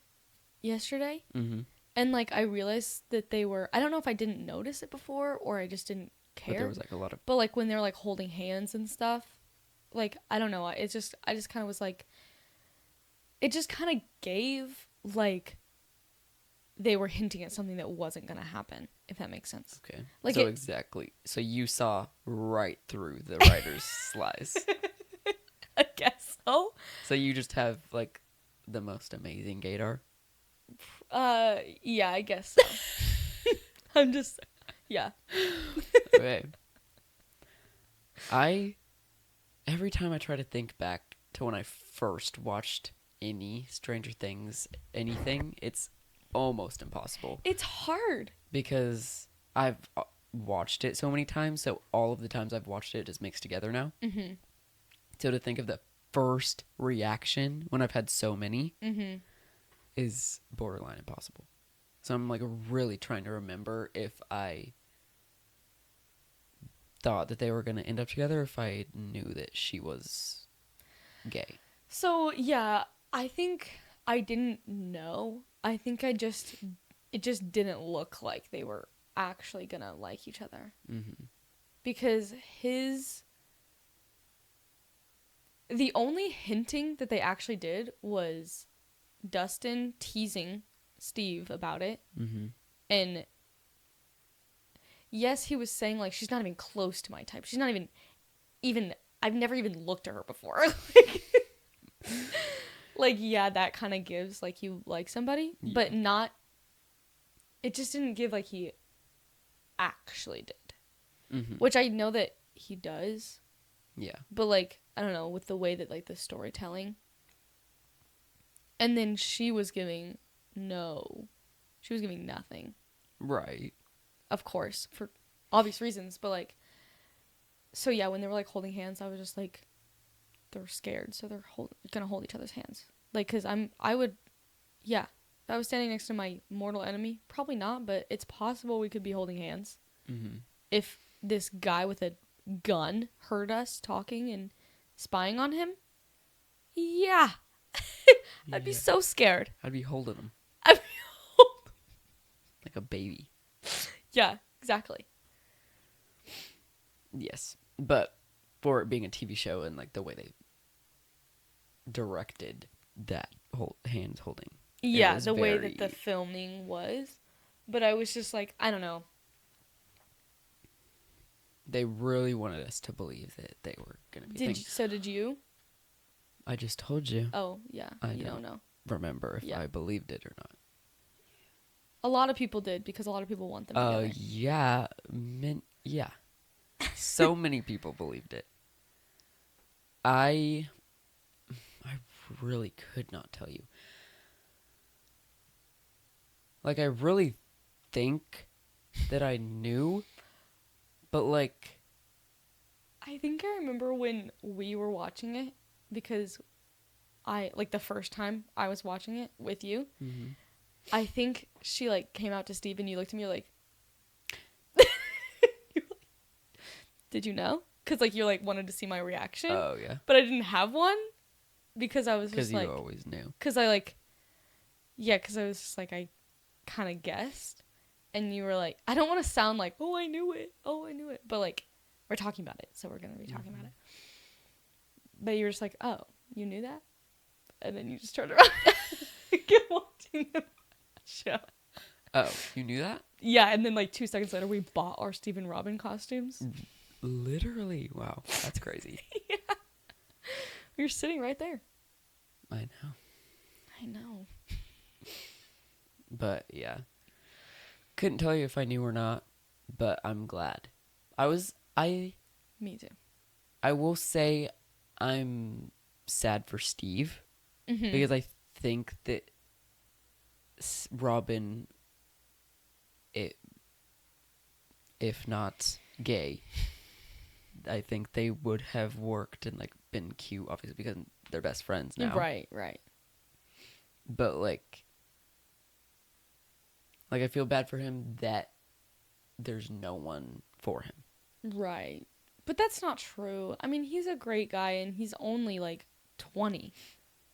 yesterday. Mm-hmm. And, like, I realized that they were... I don't know if I didn't notice it before or I just didn't care. But there was, like, a lot of... But, like, when they were, like, holding hands and stuff, like, I don't know. I just kind of was, like... It just kind of gave, like... They were hinting at something that wasn't going to happen, if that makes sense. Okay. Like so it, exactly. So you saw right through the writer's slice. I guess so. So you just have, like, the most amazing gaydar? Yeah, I guess so. I'm just, yeah. Okay. Every time I try to think back to when I first watched any Stranger Things, anything, it's almost impossible. It's hard. Because I've watched it so many times, so all of the times I've watched it just mixed together now. Mm-hmm. So to think of the first reaction when I've had so many is borderline impossible. So I'm like really trying to remember if I thought that they were going to end up together, or if I knew that she was gay. So, yeah, I think I didn't know. I think it just didn't look like they were actually going to like each other. Mm-hmm. Because the only hinting that they actually did was Dustin teasing Steve about it. Mm-hmm. And yes, he was saying, like, she's not even close to my type. She's not even I've never even looked at her before. Like, yeah, that kind of gives, like, you like somebody, Yeah. but not, it just didn't give, like, he actually did. Mm-hmm. Which I know that he does. Yeah. But, like, I don't know, with the way that, like, the storytelling. And then she was giving nothing. Right. Of course, for obvious reasons, but, like, so yeah, when they were, like, holding hands, I was just like, they're scared, so they're gonna hold each other's hands. Like, because if I was standing next to my mortal enemy, probably not, but it's possible we could be holding hands. Mm-hmm. If this guy with a gun heard us talking and spying on him, yeah. I'd be so scared. I'd be holding him I'd be like a baby. Yeah, exactly. Yes. But for it being a TV show and, like, the way they directed that whole hands holding. Yeah, the way that the filming was. But I was just like, I don't know. They really wanted us to believe that they were going to be So did you? I just told you. Oh, yeah. You don't know. Remember if I believed it or not. A lot of people did, because a lot of people want them together. Yeah. Yeah. So many people believed it. I really could not tell you. Like, I really think that I knew, but, like... I think I remember when we were watching it, because the first time I was watching it with you, I think she, like, came out to Steve and you looked at me, you're like... Did you know? Because, like, you, like, wanted to see my reaction. Oh, yeah. But I didn't have one, because I was just, like... Because you always knew. Because I, like... Yeah, because I was just, like, I kind of guessed. And you were like... I don't want to sound like, oh, I knew it. Oh, I knew it. But, like, we're talking about it, so we're going to be talking about it. But you were just like, oh, you knew that? And then you just turned around and kept watching the show. Oh, you knew that? Yeah, and then, like, 2 seconds later, we bought our Stephen Robin costumes. Literally? Wow, that's crazy. Yeah. We were sitting right there. I know. But, yeah. Couldn't tell you if I knew or not, but I'm glad. Me too. I will say I'm sad for Steve. Mm-hmm. Because I think that Robin, if not gay, I think they would have worked and, like, been cute, obviously, because they're best friends now. Right. But, like, I feel bad for him that there's no one for him. Right. But that's not true. I mean, he's a great guy, and he's only, like, 20.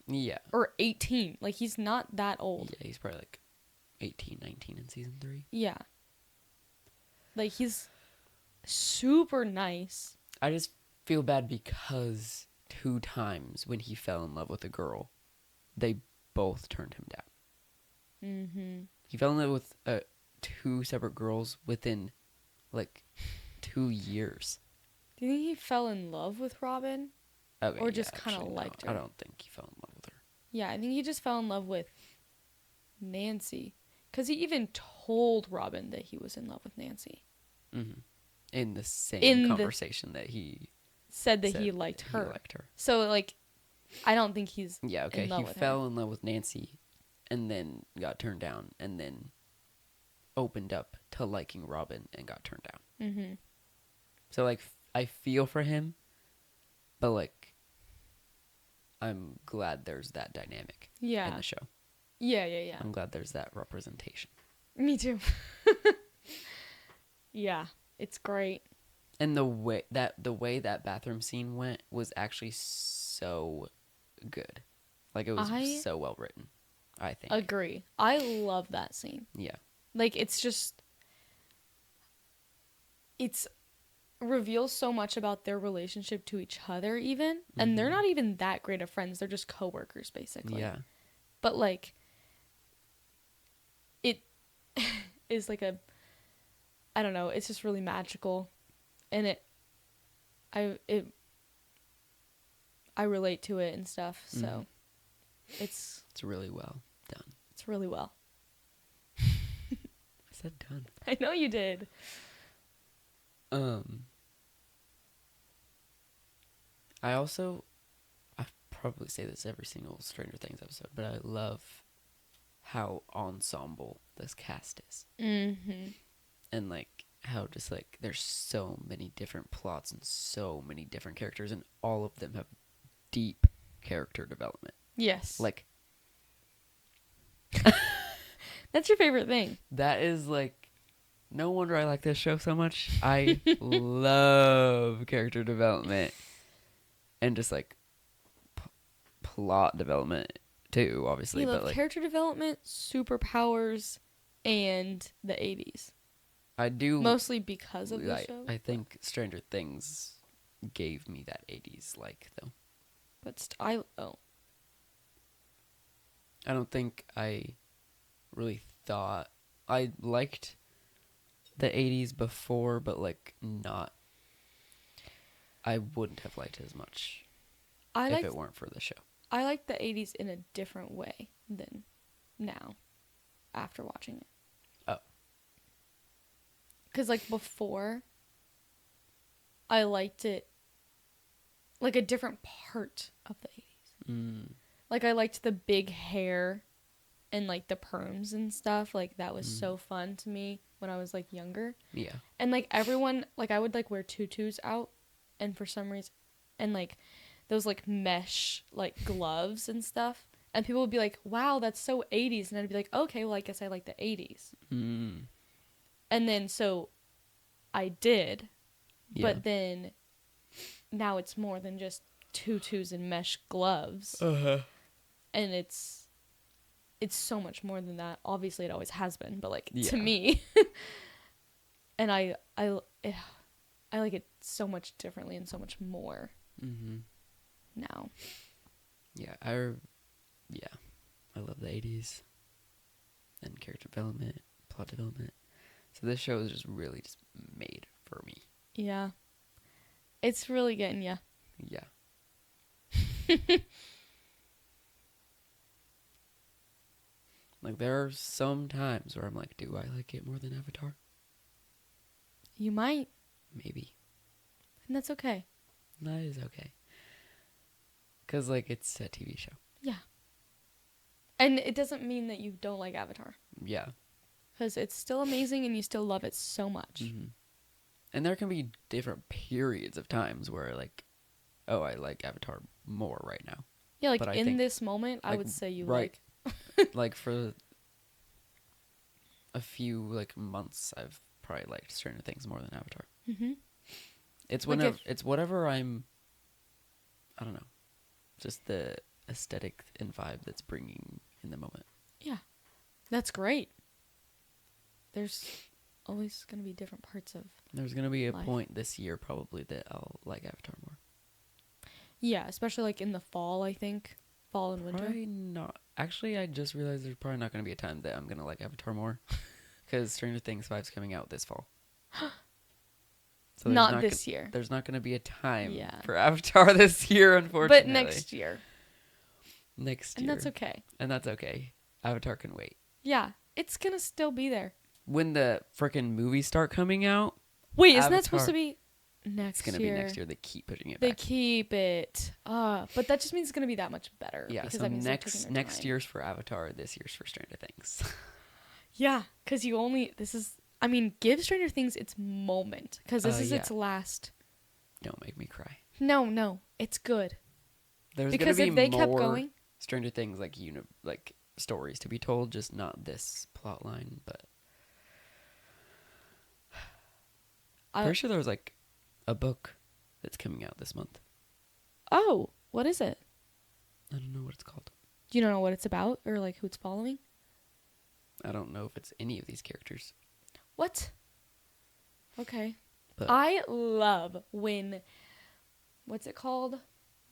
Yeah. Or 18. Like, he's not that old. Yeah, he's probably like 18, 19 in season 3. Yeah. Like, he's super nice. I just feel bad because 2 times when he fell in love with a girl, they both turned him down. Mm-hmm. He fell in love with 2 separate girls within like 2 years. Do you think he fell in love with Robin? Okay, Or just yeah, kinda actually, liked no, her? I don't think he fell in love with her. Yeah, I think he just fell in love with Nancy. Because he even told Robin that he was in love with Nancy. Mm-hmm. In the same In the- conversation that he Said that said he liked her. He liked her. So, like, I don't think he's Yeah, okay. in love He with her. fell in love with Nancy and then got turned down and then opened up to liking Robin and got turned down. Mm-hmm. So, like, I feel for him, but, like, I'm glad there's that dynamic Yeah. in the show. Yeah. I'm glad there's that representation. Me too. Yeah, it's great. And the way that bathroom scene went was actually so good. Like, it was so well written, I think. Agree. I love that scene. Yeah. Like, it's reveals so much about their relationship to each other even. And they're not even that great of friends. They're just coworkers, basically. Yeah. But, like, it is like I don't know, it's just really magical. And I relate to it and stuff, so it's really well done. It's really well. I said done. I know you did. I probably say this every single Stranger Things episode, but I love how ensemble this cast is. Mm-hmm. And, like, how just, like, there's so many different plots and so many different characters, and all of them have deep character development. Yes. Like, that's your favorite thing. that is, like, no wonder I like this show so much. I love character development and just, like, plot development too, obviously. You but love like, character development, superpowers, and the 80s. I do Mostly because of the show. I think Stranger Things gave me that 80s like though. But I don't think I really thought I liked the 80s before, but like not. I wouldn't have liked it as much if it weren't for the show. I like the 80s in a different way than now after watching it. Oh. Because, like, before, I liked it like a different part of the 80s. Mm. Like, I liked the big hair and, like, the perms and stuff. Like, that was so fun to me when I was, like, younger. Yeah. And, like, everyone, like, I would, like, wear tutus out. And for some reason, and, like, those, like, mesh, like, gloves and stuff. And people would be like, wow, that's so 80s. And I'd be like, okay, well, I guess I like the 80s. Mm. And then, so, I did. Yeah. But then, now it's more than just tutus and mesh gloves. Uh-huh. And it's so much more than that. Obviously, it always has been. But, like, Yeah. to me. And I like it so much differently and so much more now. Yeah, I love the 80s and character development, plot development. So this show is just really just made for me. Yeah. It's really getting ya. Yeah. Like, there are some times where I'm like, do I like it more than Avatar? You might. Maybe. And that's okay. That is okay. Because, like, it's a TV show. Yeah. And it doesn't mean that you don't like Avatar. Yeah. Because it's still amazing and you still love it so much. Mm-hmm. And there can be different periods of times where, like, oh, I like Avatar more right now. Yeah, like, But I in think, this moment, I like, would say you right. like... Like, for a few, like, months, I've probably liked Stranger Things more than Avatar. Mm-hmm. It's Like whenever, it's whatever I'm, I don't know, just the aesthetic and vibe that's bringing in the moment. Yeah. That's great. There's always going to be different parts of There's gonna be a life. point this year probably that I'll like Avatar more. Yeah, especially like in the fall, I think. Fall and winter. Probably not. Actually, I just realized there's probably not gonna be a time that I'm gonna like Avatar more, because Stranger Things 5's coming out this fall. So Not this year. There's not gonna be a time Yeah. for Avatar this year, unfortunately. But next year. Next year. And that's okay. And that's okay. Avatar can wait. Yeah. It's going to still be there. When the frickin' movies start coming out, Wait, isn't that supposed to be next it's gonna year? be next year. They keep pushing it They back. keep it. But that just means it's going to be that much better. Yeah, because so that means they're taking their next time. year's for Avatar, this year's for Stranger Things. Yeah, because give Stranger Things its moment. Because this is yeah. its last. Don't make me cry. No, it's good. There's Because gonna be if they more kept going. Stranger Things like stories to be told, just not this plot line. But pretty sure there was like a book that's coming out this month. Oh, what is it? I don't know what it's called. You don't know what it's about or like who it's following? I don't know if it's any of these characters. What? Okay. But I love when, what's it called?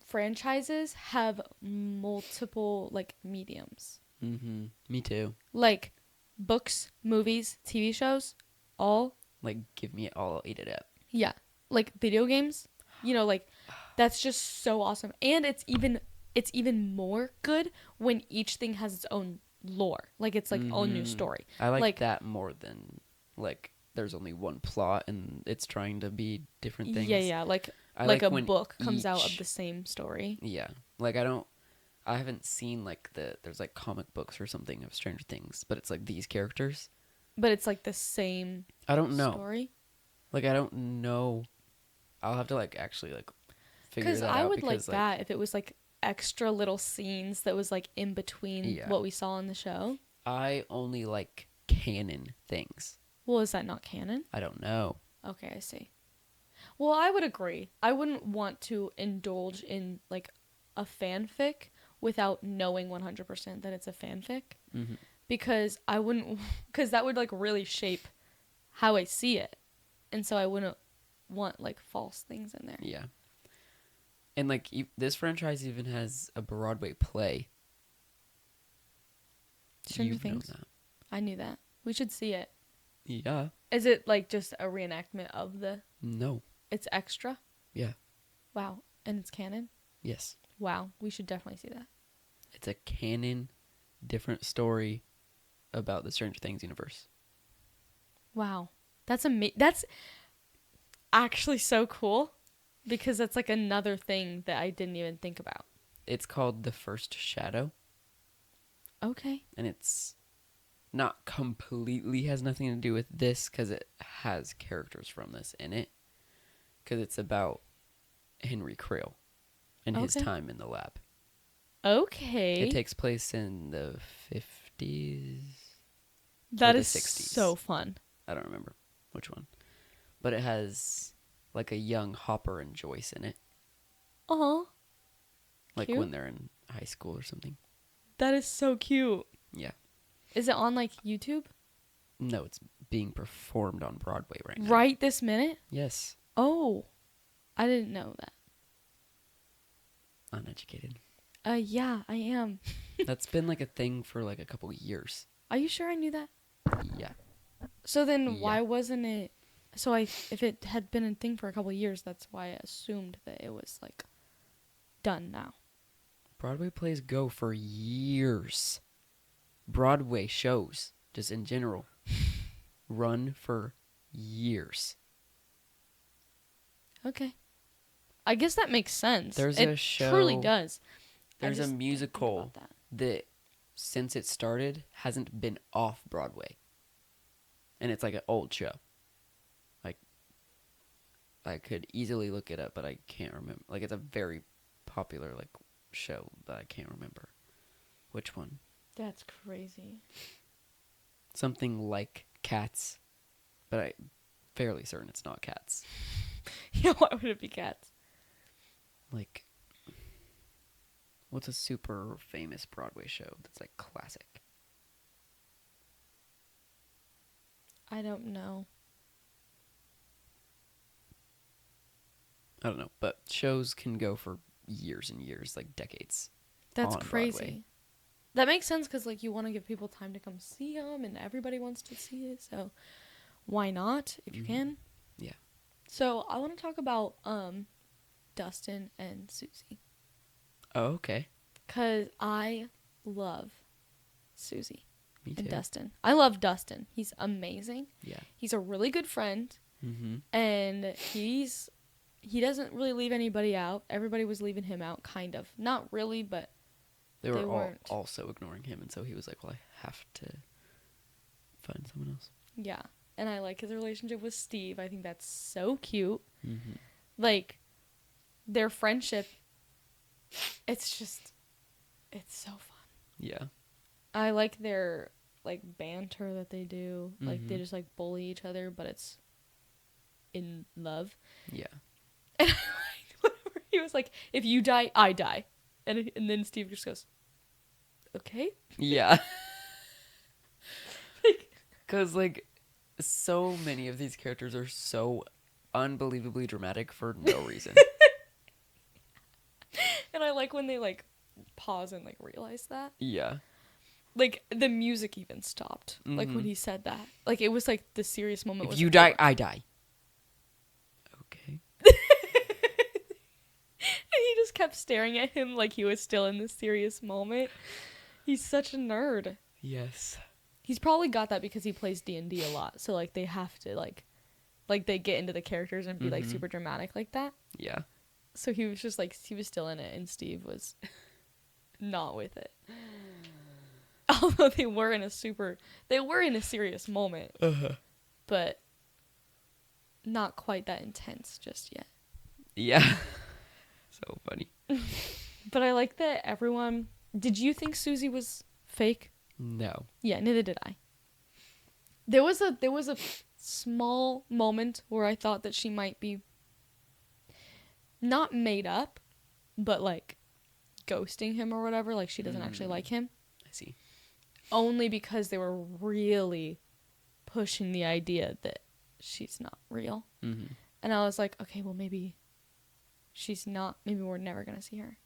Franchises have multiple like mediums. mm-hmm. Me too. Like books, movies, TV shows, all. Like, give me it all. I'll eat it up. Yeah. Like video games. Like that's just so awesome. And it's even more good when each thing has its own lore. Like it's like own new story. I like that more than like there's only one plot and it's trying to be different things. Yeah. Like I like a when book comes out of each- the same story. Yeah. Like I haven't seen like there's like comic books or something of Stranger Things, but it's like these characters. But it's like the same I don't know. story. Like I don't know. I'll have to like actually like figure that out. Because I would because like that if it was like extra little scenes that was like in between Yeah. what we saw in the show. I only like canon things. Well, is that not canon? I don't know. Okay, I see. Well, I would agree. I wouldn't want to indulge in like a fanfic without knowing 100% that it's a fanfic. Mm-hmm. Because because that would like really shape how I see it. And so I wouldn't want like false things in there. Yeah. And like this franchise even has a Broadway play. Stranger You've known Things? that. I knew that. We should see it. Yeah. Is it like just a reenactment of No. it's extra? Yeah. Wow. And it's canon? Yes. Wow. We should definitely see that. It's a canon, different story about the Stranger Things universe. Wow. That's that's actually so cool because that's like another thing that I didn't even think about. It's called The First Shadow, Okay. and it's not completely has nothing to do with this because it has characters from this in it. Because it's about Henry Creel and his Okay. time in the lab. Okay. It takes place in the 50s. That the is 60s. so fun. I don't remember which one. But it has like a young Hopper and Joyce in it. Oh, Like cute. when they're in high school or something. That is so cute. Yeah. Is it on like YouTube? No, it's being performed on Broadway right now. Right this minute? Yes. Oh, I didn't know that. Uneducated. Yeah, I am. That's been like a thing for like a couple years. Are you sure I knew that? Yeah. So then why Yeah. wasn't it? So if it had been a thing for a couple years, that's why I assumed that it was like done now. Broadway plays go for years. Broadway shows, just in general, run for years. Okay. I guess that makes sense. There's it a show. truly does. I There's a just didn't think musical about that. that, since it started, hasn't been off Broadway. And it's like an old show. Like, I could easily look it up, but I can't remember. Like, it's a very popular, like, show, but I can't remember which one. That's crazy. Something like Cats, but I'm fairly certain it's not Cats. Yeah, why would it be cats? Like, What's a super famous Broadway show that's like classic? I don't know. I don't know, but shows can go for years and years, like decades. That's On crazy. Broadway. That makes sense because like you want to give people time to come see them, and everybody wants to see it. So why not if you can? Yeah. So I want to talk about Dustin and Susie Oh, okay. because I love Susie Me too. and Dustin. I love Dustin. He's amazing. Yeah. He's a really good friend, Mm-hmm. and he doesn't really leave anybody out. Everybody was leaving him out, kind of. Not really, but They were all weren't. also ignoring him, and so he was like, well, I have to find someone else. Yeah. And I like his relationship with Steve. I think that's so cute. Mm-hmm. Like, their friendship, it's so fun. Yeah. I like their, like, banter that they do. Like, they Mhm. just, like, bully each other, but it's in love. Yeah. And I liked whenever he was like, if you die, I die. And then Steve just goes, okay. Yeah. Like, Because, like, so many of these characters are so unbelievably dramatic for no reason. and I like when they, like, pause and, like, realize that. Yeah. Like, the music even stopped. Like, when Mhm. he said that. Like, it was, like, the serious moment If was you die, over. I die. Okay. And he just kept staring at him like he was still in this serious moment. He's such a nerd. Yes. He's probably got that because he plays D&D a lot. So, like, they have to, like they get into the characters and be, like, Mhm. super dramatic like that. Yeah. So he was just, like, he was still in it, and Steve was not with it. Although they were in a serious moment, Uh-huh. but not quite that intense just yet. Yeah. So funny. But I like that everyone... Did you think Susie was fake? No. Yeah, neither did I. There was a small moment where I thought that she might be not made up, but like ghosting him or whatever, like she doesn't actually like him. I see. Only because they were really pushing the idea that she's not real. Mm-hmm. And I was like, okay, well maybe she's not, maybe we're never going to see her.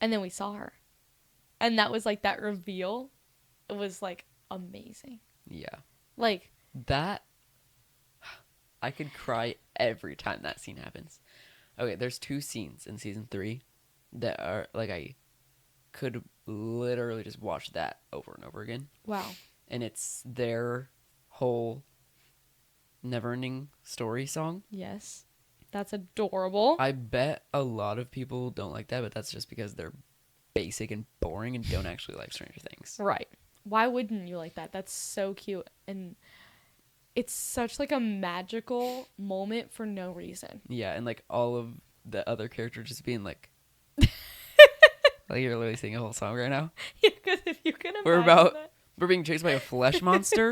And then we saw her. And that was like that reveal. It was like amazing. Yeah. Like, That, I could cry every time that scene happens. Okay, there's 2 scenes in season 3 that are, like, I could literally just watch that over and over again. wow. And it's their whole Neverending Story song. Yes. That's adorable. I bet a lot of people don't like that, but that's just because they're basic and boring and don't actually like Stranger Things. Right. Why wouldn't you like that? That's so cute. And it's such like a magical moment for no reason. Yeah, and like all of the other characters just being like, like you're literally singing a whole song right now. Yeah, because if you can imagine We're being chased by a flesh monster,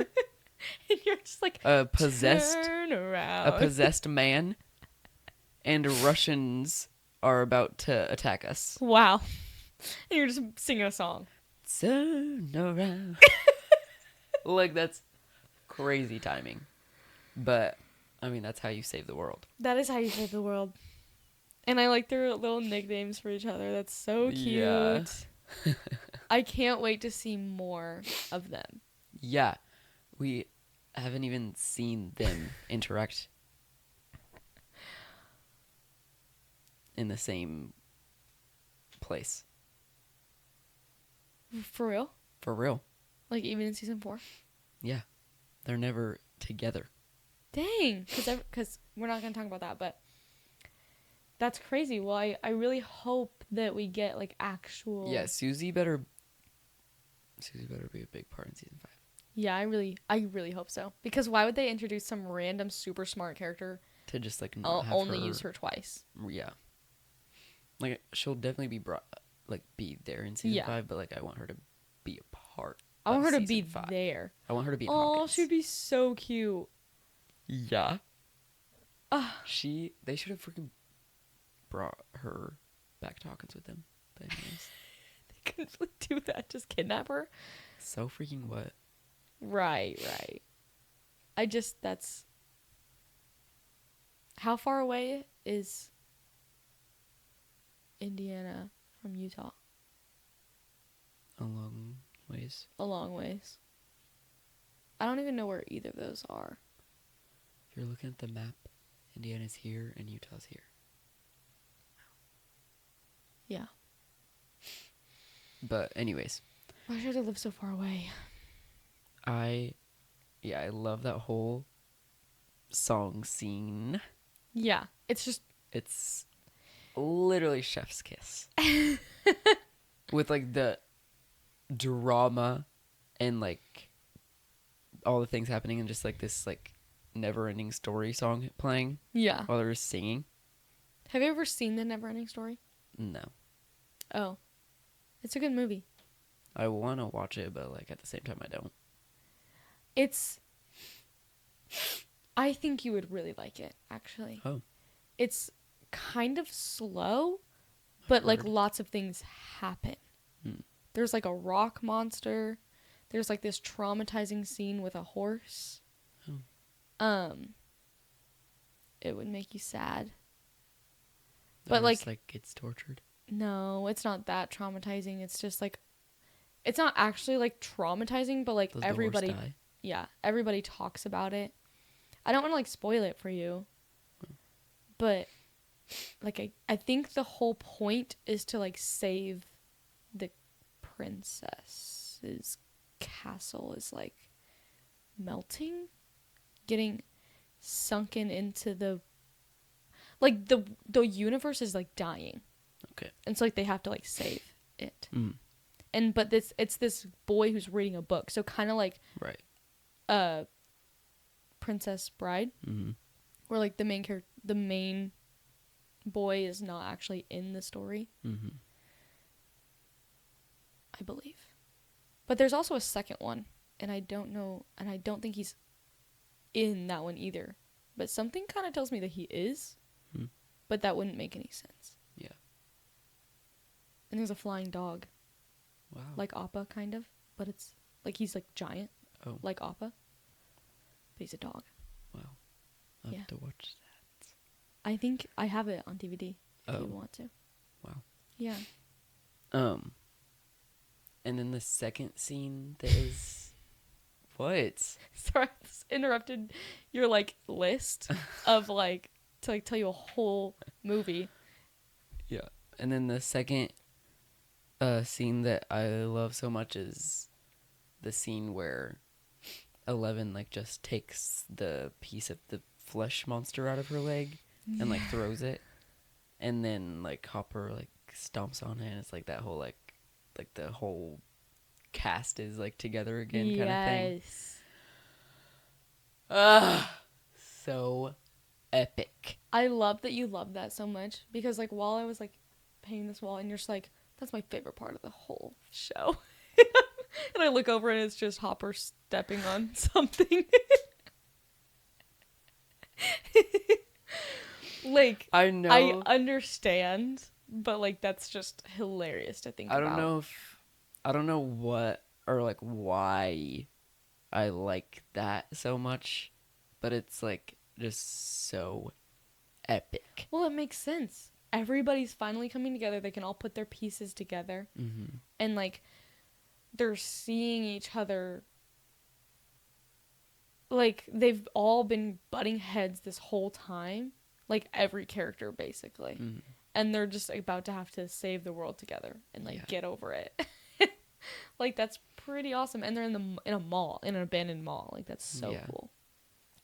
and you're just like, a possessed turn around. man, and Russians are about to attack us. Wow. And you're just singing a song. Turn around. Like, that's crazy timing. But, I mean, that's how you save the world. That is how you save the world. And I like their little nicknames for each other. That's so cute. Yeah. I can't wait to see more of them. Yeah. We haven't even seen them interact in the same place. For real? For real. Like even in season 4? Yeah. They're never together. Dang. Because we're not going to talk about that, but that's crazy. Well, I really hope that we get like actual... Yeah, Susie better be a big part in season 5. Yeah, I really hope so. Because why would they introduce some random super smart character To just like not have only use her twice? Yeah. Like she'll definitely be be there in season 5, but like I want her to be a part. I want of her to be season 5. there. I want her to be in Oh, Hawkins. she'd be so cute. Yeah. Ah. They should have freaking brought her back to Hawkins with them. But anyways. can do that. Just kidnap her. So freaking what? Right. That's... How far away is Indiana from Utah? A long ways. A long ways. I don't even know where either of those are. If you're looking at the map, Indiana's here and Utah's here. Yeah. But anyways, Why should I live so far away? I love that whole song scene. Yeah. It's literally chef's kiss. With like the drama and like all the things happening and just like this like never-ending story song playing Yeah. while they're singing. Have you ever seen The Neverending Story? No. Oh. It's a good movie. I want to watch it, but like at the same time I don't. I think you would really like it, actually. Oh. It's kind of slow, but like Heard. lots of things happen. There's like a rock monster. There's like this traumatizing scene with a horse. Oh. It would make you sad. The But horse, like gets tortured. no, it's not that traumatizing. It's just like it's not actually like traumatizing, but like Does the horse everybody die? yeah, everybody talks about it. I don't want to like spoil it for you. But like I think the whole point is to like save the princess's castle is like melting, getting sunken into the like the universe is like dying. Okay. And so like they have to like save it. Mm. And but it's this boy who's reading a book. So kind of like Right. Princess Bride, Mm-hmm. where like the main boy is not actually in the story, Mm-hmm. I believe. But there's also a second one, and I don't know, and I don't think he's in that one either. But something kind of tells me that he is, but that wouldn't make any sense. Yeah. And there's a flying dog, Wow. like Appa, kind of, but it's like he's like giant, Oh. like Appa, but he's a dog. Wow. I'll Yeah. have to watch that. I think I have it on DVD if you Oh. want to. Wow. Yeah. And then the second scene that is what? Sorry, I just interrupted your like list of like to like tell you a whole movie. Yeah. And then the second scene that I love so much is the scene where 11 like just takes the piece of the flesh monster out of her leg and like throws it, and then like Hopper like stomps on it, and it's like that whole like the whole cast is like together again kind of thing. Yes. So epic. I love that you love that so much because like while I was like painting this wall and you're just like, that's my favorite part of the whole show. And I look over and it's just Hopper stepping on something. Like I know. I understand, but like that's just hilarious to think about. I don't know what or like why I like that so much, but it's like just so epic. Well, it makes sense. Everybody's finally coming together. They can all put their pieces together. Mm-hmm. And like they're seeing each other. Like they've all been butting heads this whole time. Like every character basically. Mm-hmm. And they're just about to have to save the world together and like get over it. Like that's pretty awesome. And they're in a mall, in an abandoned mall. Like that's so cool.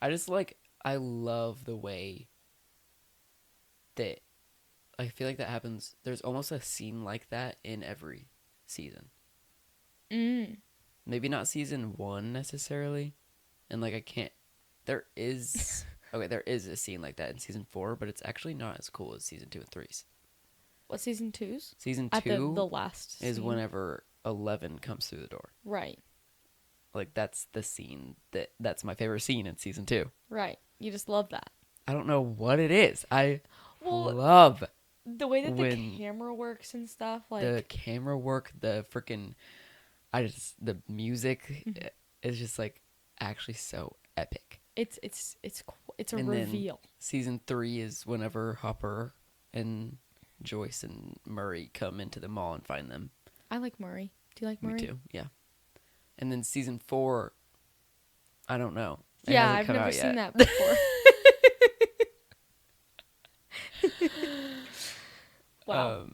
I love the way that I feel like that happens. There's almost a scene like that in every season. Maybe not season 1 necessarily. And like there is a scene like that in season 4, but it's actually not as cool as season 2 and 3's. What, season 2's? Season At 2 the last is scene? whenever 11 comes through the door. Right. Like that's the scene that's my favorite scene in season 2. Right. You just love that. I don't know what it is. I Well, love the way that when the camera works and stuff, like the camera work, the freaking, the music is just like actually so epic. it's a And reveal. then season 3 is whenever Hopper and Joyce and Murray come into the mall and find them. I like Murray. Do you like Murray? Me too, yeah. And then season 4, I don't know. It Yeah, hasn't I've come never out seen yet. that before. Wow.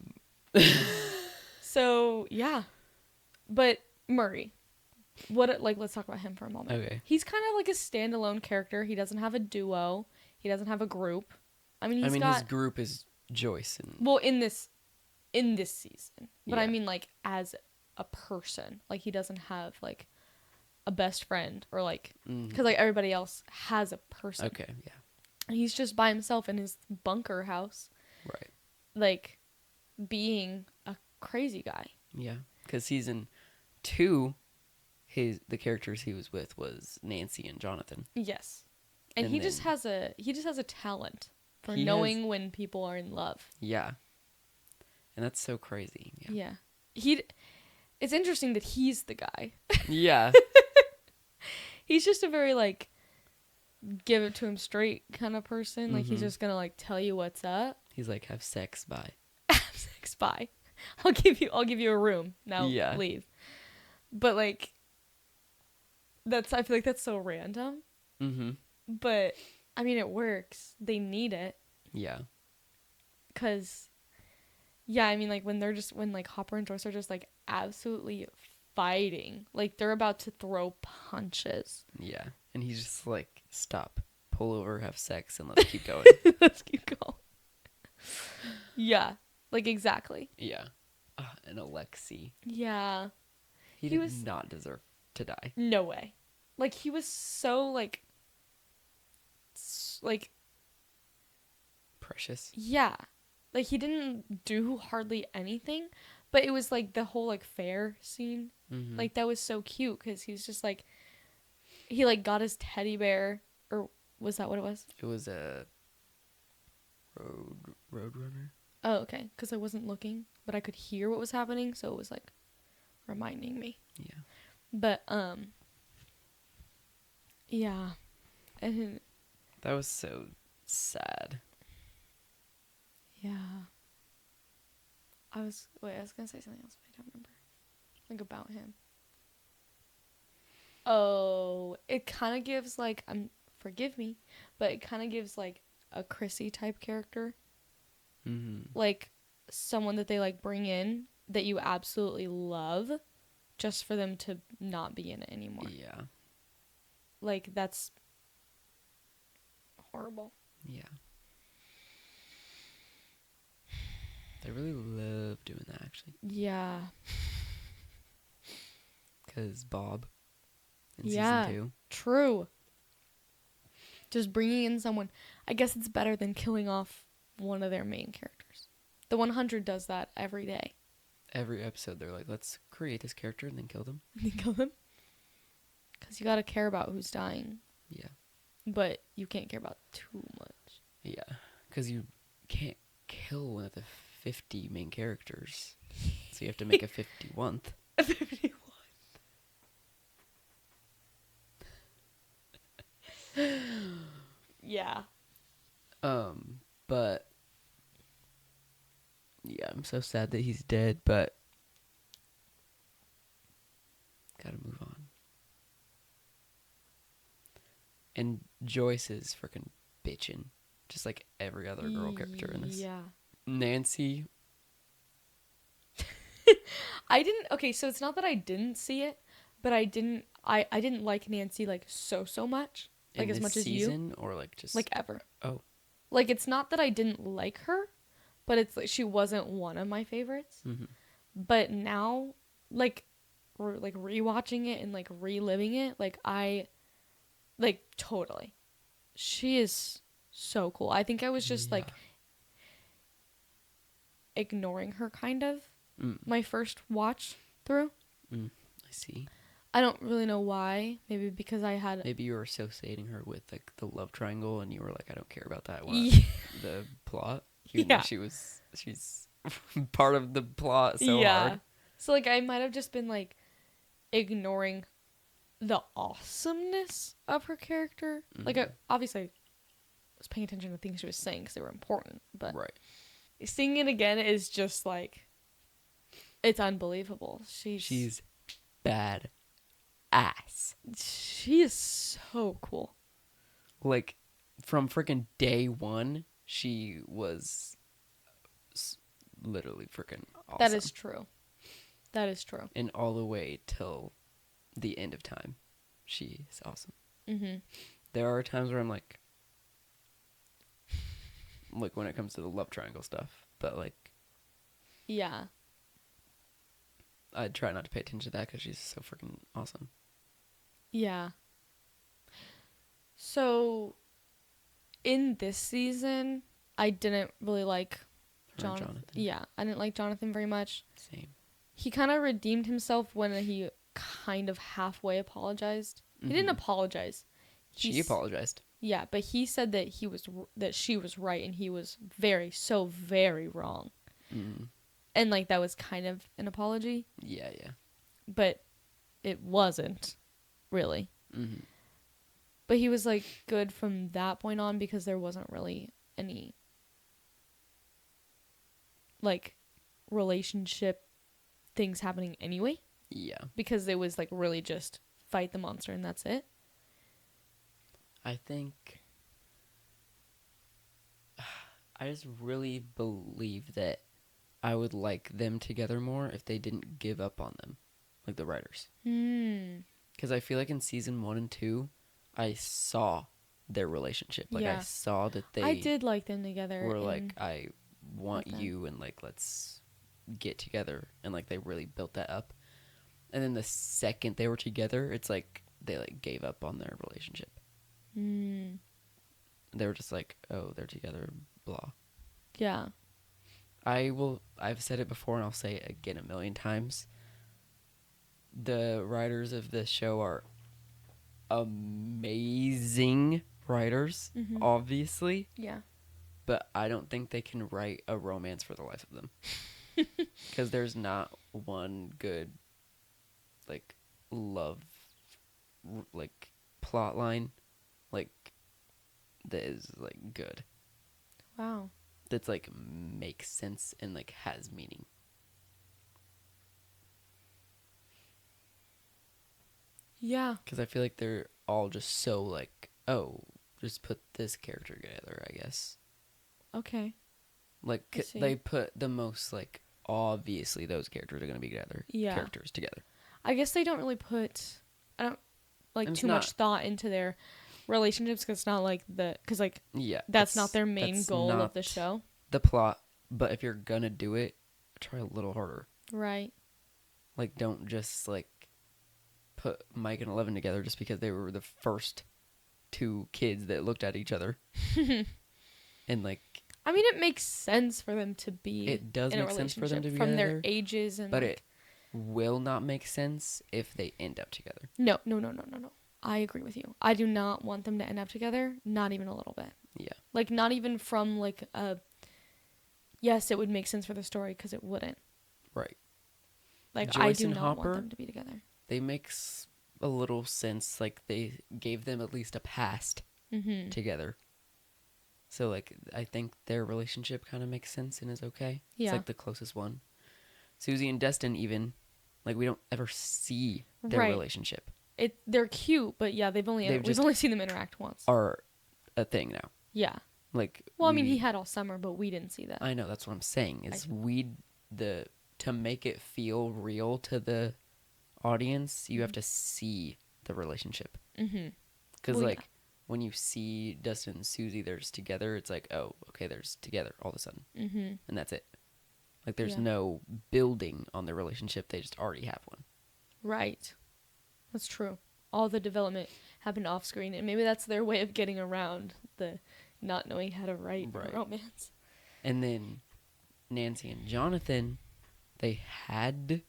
So, yeah. But Murray. Let's talk about him for a moment. Okay. He's kind of like a standalone character. He doesn't have a duo. He doesn't have a group. I mean, his group is Joyce and well, in this season. But I Yeah. mean, like, as a person. Like, he doesn't have, like, a best friend or, like, because, like, everybody else has a person. Okay, yeah. And he's just by himself in his bunker house, Right. like, being a crazy guy. Yeah. Because season 2, the characters he was with was Nancy and Jonathan. Yes. And And he just has a talent for He knowing when people are in love. Yeah. And that's so crazy. Yeah. Yeah. It's interesting that he's the guy. Yeah. He's just a very, like, give it to him straight kind of person. Like, he's Mhm. just gonna, like, tell you what's up. He's like, have sex, bye. Sex, bye. I'll give you a room. Now Yeah. leave. But, like, I feel like that's so random. Mm-hmm. But, I mean, it works. They need it. Yeah. Because, yeah, I mean, like, when like, Hopper and Joyce are just, like, absolutely fighting. Like, they're about to throw punches. Yeah. And he's just like, stop. Pull over, have sex, and let's keep going. Let's keep going. Yeah. Like, exactly. Yeah. And Alexei. Yeah. He He did was- not deserve to die. No way. Like, he was so, like, Precious. yeah. Like, he didn't do hardly anything, but it was, like, the whole, like, fair scene. Mm-hmm. Like, that was so cute, because he was just, like, he, like, got his teddy bear, or was that what it was? It was a Roadrunner. Oh, okay, because I wasn't looking, but I could hear what was happening, so it was, like, reminding me. Yeah. But, yeah. And, That was so sad. yeah. I was gonna say something else, but I don't remember. Like, about him. Oh, it kind of gives, like, forgive me, but it kind of gives, like, a Chrissy type character. Mm-hmm. Like, someone that they, like, bring in that you absolutely love just for them to not be in it anymore. Yeah. Like, that's horrible. Yeah. They really love doing that, actually. Yeah. Because Bob in Yeah. season 2. True. Just bringing in someone. I guess it's better than killing off one of their main characters. The 100 does that every day. Every episode, they're like, let's create this character and then kill them. You kill them. Because you gotta care about who's dying. Yeah. But you can't care about too much. Yeah. Because you can't kill one of the 50 main characters. So you have to make a 51th. 51. Yeah. But yeah, I'm so sad that he's dead, but gotta move on. And Joyce is freaking bitching, just like every other girl character in this. Yeah. Nancy, Okay, so it's not that I didn't see it, but I didn't like Nancy, like, so much. Like, in as this much as you. season, or like just Like, ever. Oh. Like, it's not that I didn't like her, but it's like she wasn't one of my favorites. Mm-hmm. But now, like, rewatching it and, like, reliving it, like, totally. She is so cool. I think I was just, like, ignoring her, kind of, my first watch through. I see. I don't really know why. Maybe because I had... Maybe you were associating her with like the love triangle, and you were like, I don't care about that one. Yeah. The plot. Even Yeah. though she was she's part of the plot so yeah. hard. So like I might have just been like ignoring the awesomeness of her character. Like I obviously was paying attention to things she was saying because they were important, but Right. seeing it again is just like it's unbelievable. She's bad ass. She is so cool. Like from freaking day one, she was literally freaking awesome. That is true. That is true. And all the way till the end of time, she is awesome. Mm-hmm. There are times where I'm like when it comes to the love triangle stuff, but like Yeah. I try not to pay attention to that because she's so freaking awesome. Yeah. So, in this season, I didn't really like Jonathan. Yeah, I didn't like Jonathan very much. Same. He kind of redeemed himself when he kind of halfway apologized. He didn't apologize. She apologized. Yeah, but he said that she was right and he was so very wrong. Mm. And like that was kind of an apology. Yeah. But it wasn't really. Mm-hmm. But he was like good from that point on because there wasn't really any like relationship things happening anyway. Yeah. Because it was like really just fight the monster and that's it. I think I just really believe that I would like them together more if they didn't give up on them, like the writers. Because I feel like in season 1 and 2, I saw their relationship. Like I saw that they. I did like them together. Were like, I want you, and like let's get together, and like they really built that up. And then the second they were together, it's like they like gave up on their relationship. They were just like, oh, they're together, blah. Yeah. I've said it before and I'll say it again 1,000,000 times. The writers of this show are amazing writers, obviously. Yeah. But I don't think they can write a romance for the life of them. Because there's not one good, like, love, like, plot line, like, that is, like, good. Wow. That's, like, makes sense and, like, has meaning. Yeah. Because I feel like they're all just so, like, oh, just put this character together, I guess. Okay. Like, they put the most, like, obviously those characters are going to be together. Yeah. Characters together. I guess they don't really put, too much thought into their relationships because it's not like because like, yeah, that's not their main goal of the show. The plot, but if you're going to do it, try a little harder. Right. Like, don't just, like, put Mike and Eleven together just because they were the first two kids that looked at each other. And, like... I mean, it makes sense for them to be It does make sense for them to be from together. their ages and... But it will not make sense if they end up together. No. I agree with you. I do not want them to end up together, not even a little bit. Yeah. Like, not even from, like, a... Yes, it would make sense for the story, because it wouldn't. Right. Like, Joyce I do and not Hopper, want them to be together. They make a little sense. Like, they gave them at least a past together. So, like, I think their relationship kind of makes sense and is okay. Yeah. It's, like, the closest one. Susie and Destin, even, like, we don't ever see their relationship. They're cute, but yeah, we've only seen them interact once. Are a thing now. Yeah. Like, well, I mean, he had all summer, but we didn't see that. I know, that's what I'm saying. Is to make it feel real to the audience, you have to see the relationship. Because, when you see Dustin and Susie, they're just together, it's like, oh, okay, they're just together all of a sudden. And that's it. Like, there's no building on their relationship. They just already have one. Right. That's true. All the development happened off screen, and maybe that's their way of getting around the not knowing how to write romance. And then Nancy and Jonathan, they had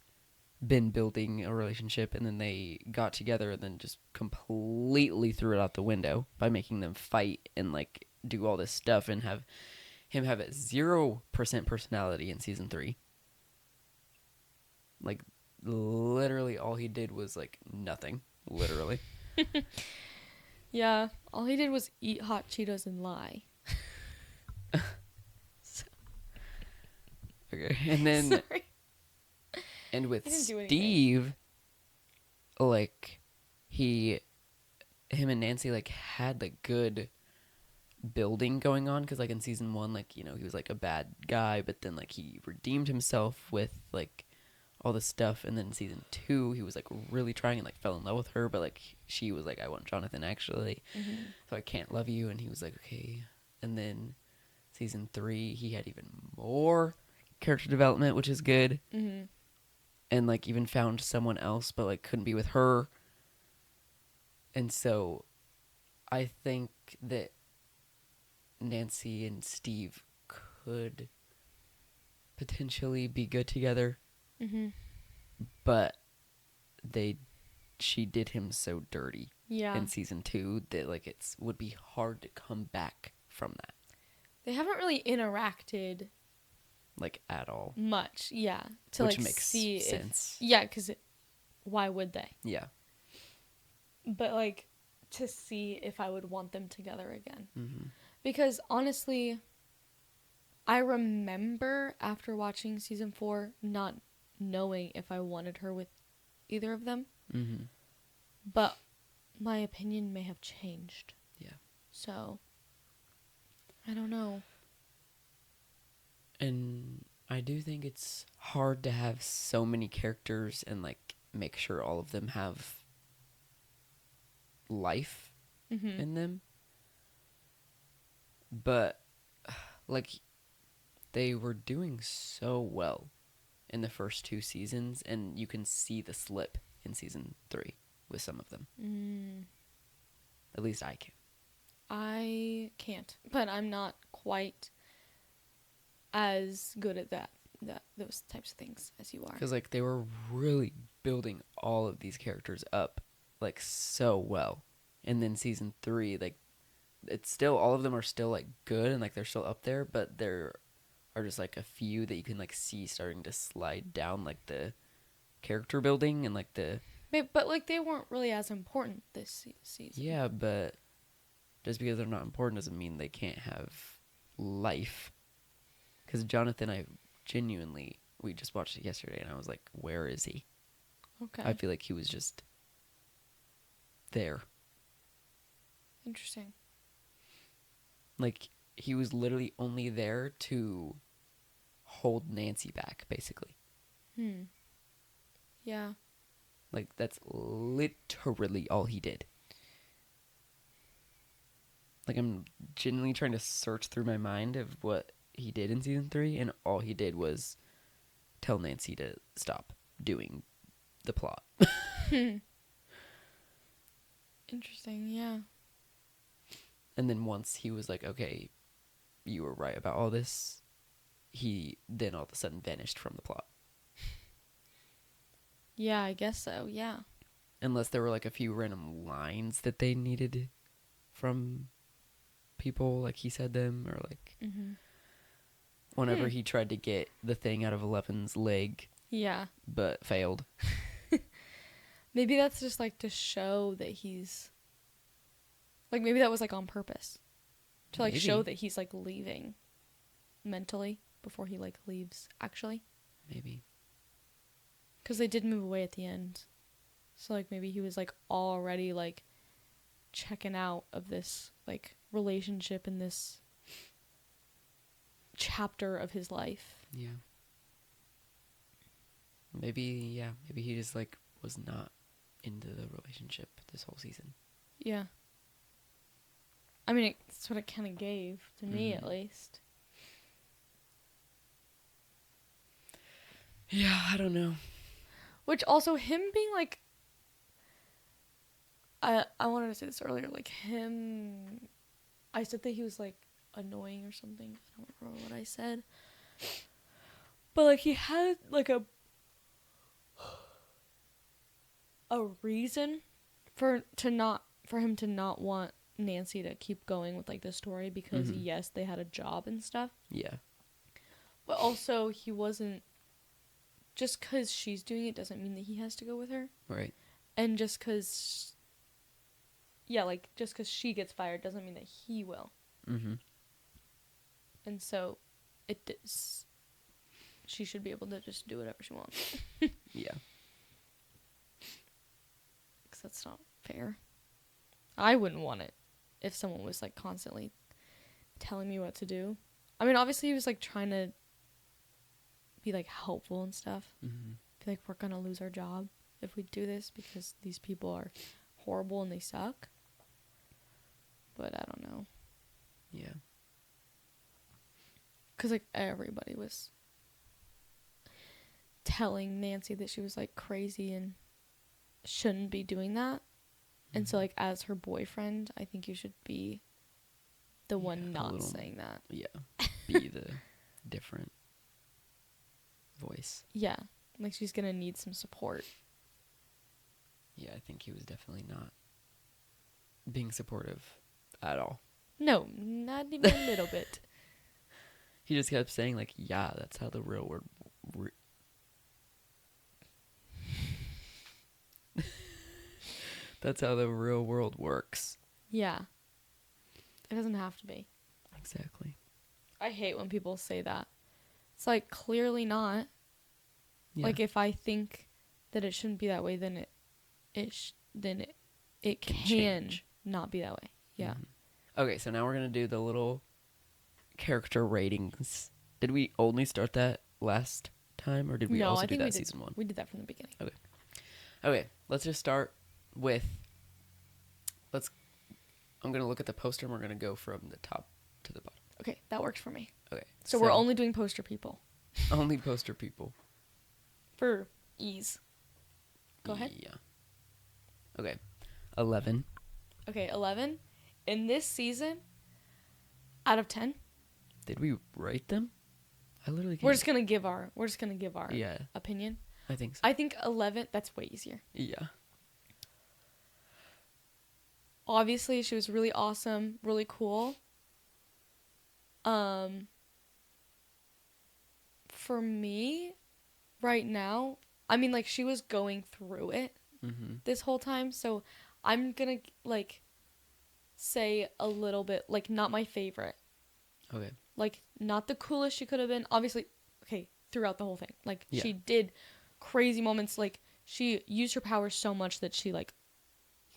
been building a relationship, and then they got together and then just completely threw it out the window by making them fight and, like, do all this stuff and have him have a 0% personality in season 3. Like, literally all he did was, like, nothing. Literally. Yeah, all he did was eat hot Cheetos and lie. Okay, and then... Sorry. And with He didn't do anything. Steve, like, him and Nancy, like, had, like, good building going on. Because, like, in season 1, like, you know, he was, like, a bad guy. But then, like, he redeemed himself with, like, all this stuff. And then in season 2, he was, like, really trying and, like, fell in love with her. But, like, she was like, I want Jonathan, actually. Mm-hmm. So I can't love you. And he was like, okay. And then season 3, he had even more character development, which is good. Mm-hmm. And, like, even found someone else, but, like, couldn't be with her. And so I think that Nancy and Steve could potentially be good together. Mm-hmm. But she did him so dirty Yeah. in season 2 that, like, would be hard to come back from that. They haven't really interacted Like, at all. much, yeah. Which like makes see sense. Yeah, because why would they? Yeah. But like to see if I would want them together again. Mm-hmm. Because honestly, I remember after watching season 4 not knowing if I wanted her with either of them. Mm-hmm. But my opinion may have changed. Yeah. So, I don't know. And I do think it's hard to have so many characters and, like, make sure all of them have life Mm-hmm. in them. But, like, they were doing so well in the first 2 seasons, and you can see the slip in season 3 with some of them. At least I can. I can't. But I'm not quite as good at those types of things as you are. Because, like, they were really building all of these characters up, like, so well. And then season 3, like, it's still, all of them are still, like, good and, like, they're still up there, but there are just, like, a few that you can, like, see starting to slide down, like, the character building and, like, the... But like, they weren't really as important this season. Yeah, but just because they're not important doesn't mean they can't have life. Because Jonathan, we just watched it yesterday, and I was like, where is he? Okay. I feel like he was just there. Interesting. Like, he was literally only there to hold Nancy back, basically. Yeah. Like, that's literally all he did. Like, I'm genuinely trying to search through my mind of what he did in season 3, and all he did was tell Nancy to stop doing the plot. Interesting, yeah. And then once he was like, okay, you were right about all this, he then all of a sudden vanished from the plot. Yeah, I guess so, yeah. Unless there were, like, a few random lines that they needed from people, like he said them, or, like, whenever he tried to get the thing out of Eleven's leg, Yeah. but failed. Maybe that's just, like, to show that he's... Like, maybe that was, like, on purpose. To, like, show that he's, like, leaving mentally before he, like, leaves, actually. Maybe. Because they did move away at the end. So, like, maybe he was, like, already, like, checking out of this, like, relationship in this chapter of his life. Yeah. Maybe he just, like, was not into the relationship this whole season. Yeah. I mean, that's what it kind of gave to me, at least. Yeah, I don't know. Which also, him being, like... I wanted to say this earlier, like, him... I said that he was, like, annoying or something. I don't remember what I said. But, like, he had, like, a reason for him to not want Nancy to keep going with like the story because Mhm. yes, they had a job and stuff, Yeah. but also he wasn't, just because she's doing it doesn't mean that he has to go with her. Right. And just because, yeah, like, just because she gets fired doesn't mean that he will. Mm-hmm. And so, she should be able to just do whatever she wants. Yeah. Because that's not fair. I wouldn't want it if someone was, like, constantly telling me what to do. I mean, obviously he was, like, trying to be, like, helpful and stuff. Mm-hmm. Be like, we're gonna lose our job if we do this because these people are horrible and they suck. But I don't know. Yeah. Because, like, everybody was telling Nancy that she was, like, crazy and shouldn't be doing that. And so, like, as her boyfriend, I think you should be the one not saying that. Yeah. Be the different voice. Yeah. Like, she's gonna need some support. Yeah, I think he was definitely not being supportive at all. No, not even a little bit. He just kept saying, like, yeah, that's how the real world... that's how the real world works. Yeah. It doesn't have to be. Exactly. I hate when people say that. It's like, clearly not. Yeah. Like, if I think that it shouldn't be that way, then it can change. not be that way. Yeah. Mm-hmm. Okay, so now we're going to do the little character ratings. Did we only start that last time, or did we also do that season 1? We did that from the beginning. Okay, let's just start with... I'm going to look at the poster, and we're going to go from the top to the bottom. Okay, that works for me. Okay. So we're only doing poster people. Only poster people. For ease. Go ahead. Yeah. Okay. 11. Okay, 11. In this season, out of 10. Did we rate them? I literally can't. We're just gonna give our Yeah, opinion. I think so. I think 11. That's way easier. Yeah. Obviously, she was really awesome, really cool. For me, right now, I mean, like, she was going through it this whole time, so I'm gonna, like, say a little bit, like, not my favorite. Okay. Like, not the coolest she could have been. Obviously, okay, throughout the whole thing. Like, Yeah. she did crazy moments. Like, she used her powers so much that she, like,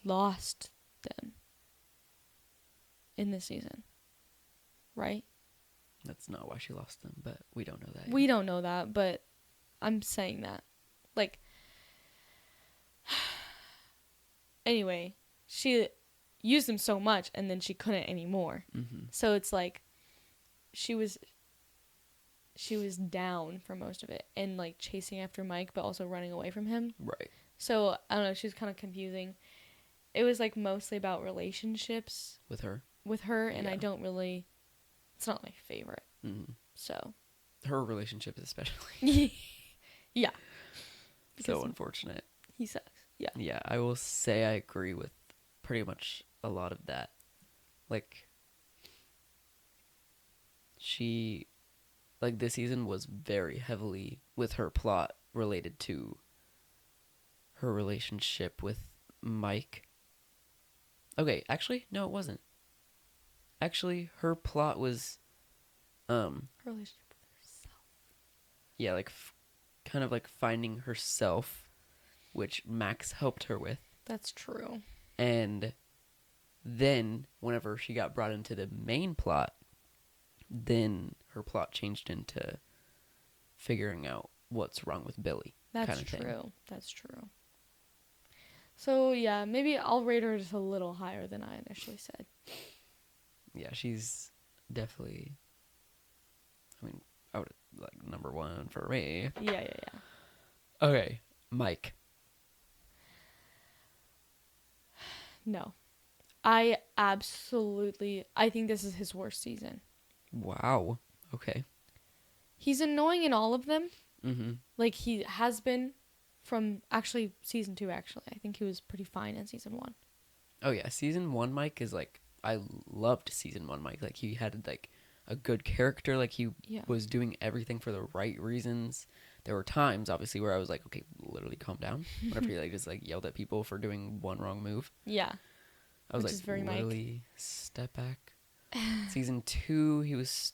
lost them in this season. Right? That's not why she lost them, but we don't know that yet. We don't know that, but I'm saying that. Like, anyway, she used them so much and then she couldn't anymore. Mm-hmm. So it's like she was down for most of it and like chasing after Mike but also running away from him. Right. So I don't know, she was kind of confusing. It was like mostly about relationships With her? and Yeah. I don't really, it's not my favorite. Mm-hmm. So Her relationship especially. yeah. So unfortunate. He sucks. Yeah. Yeah, I will say I agree with pretty much a lot of that. Like, this season was very heavily with her plot related to her relationship with Mike. Okay, actually, no, it wasn't. Actually, her plot was, Her relationship with herself. yeah, like, kind of like finding herself, which Max helped her with. That's true. And then, whenever she got brought into the main plot, then her plot changed into figuring out what's wrong with Billy. That's kind of true. thing. That's true. So, yeah, maybe I'll rate her just a little higher than I initially said. Yeah, she's definitely, I mean, I would, like, number 1 for me. Yeah. Okay, Mike. No. I think this is his worst season. Wow. Okay. He's annoying in all of them. Mm-hmm. Like, he has been from, actually, season 2, actually. I think he was pretty fine in season 1. Oh, yeah, season 1 Mike is, like, I loved season 1 Mike. Like he had like a good character. Like he Yeah. was doing everything for the right reasons. There were times, obviously, where I was like, okay, literally calm down. Whenever he like just like yelled at people for doing one wrong move, Yeah. I was Which like, is very Mike. literally step back. Season 2, he was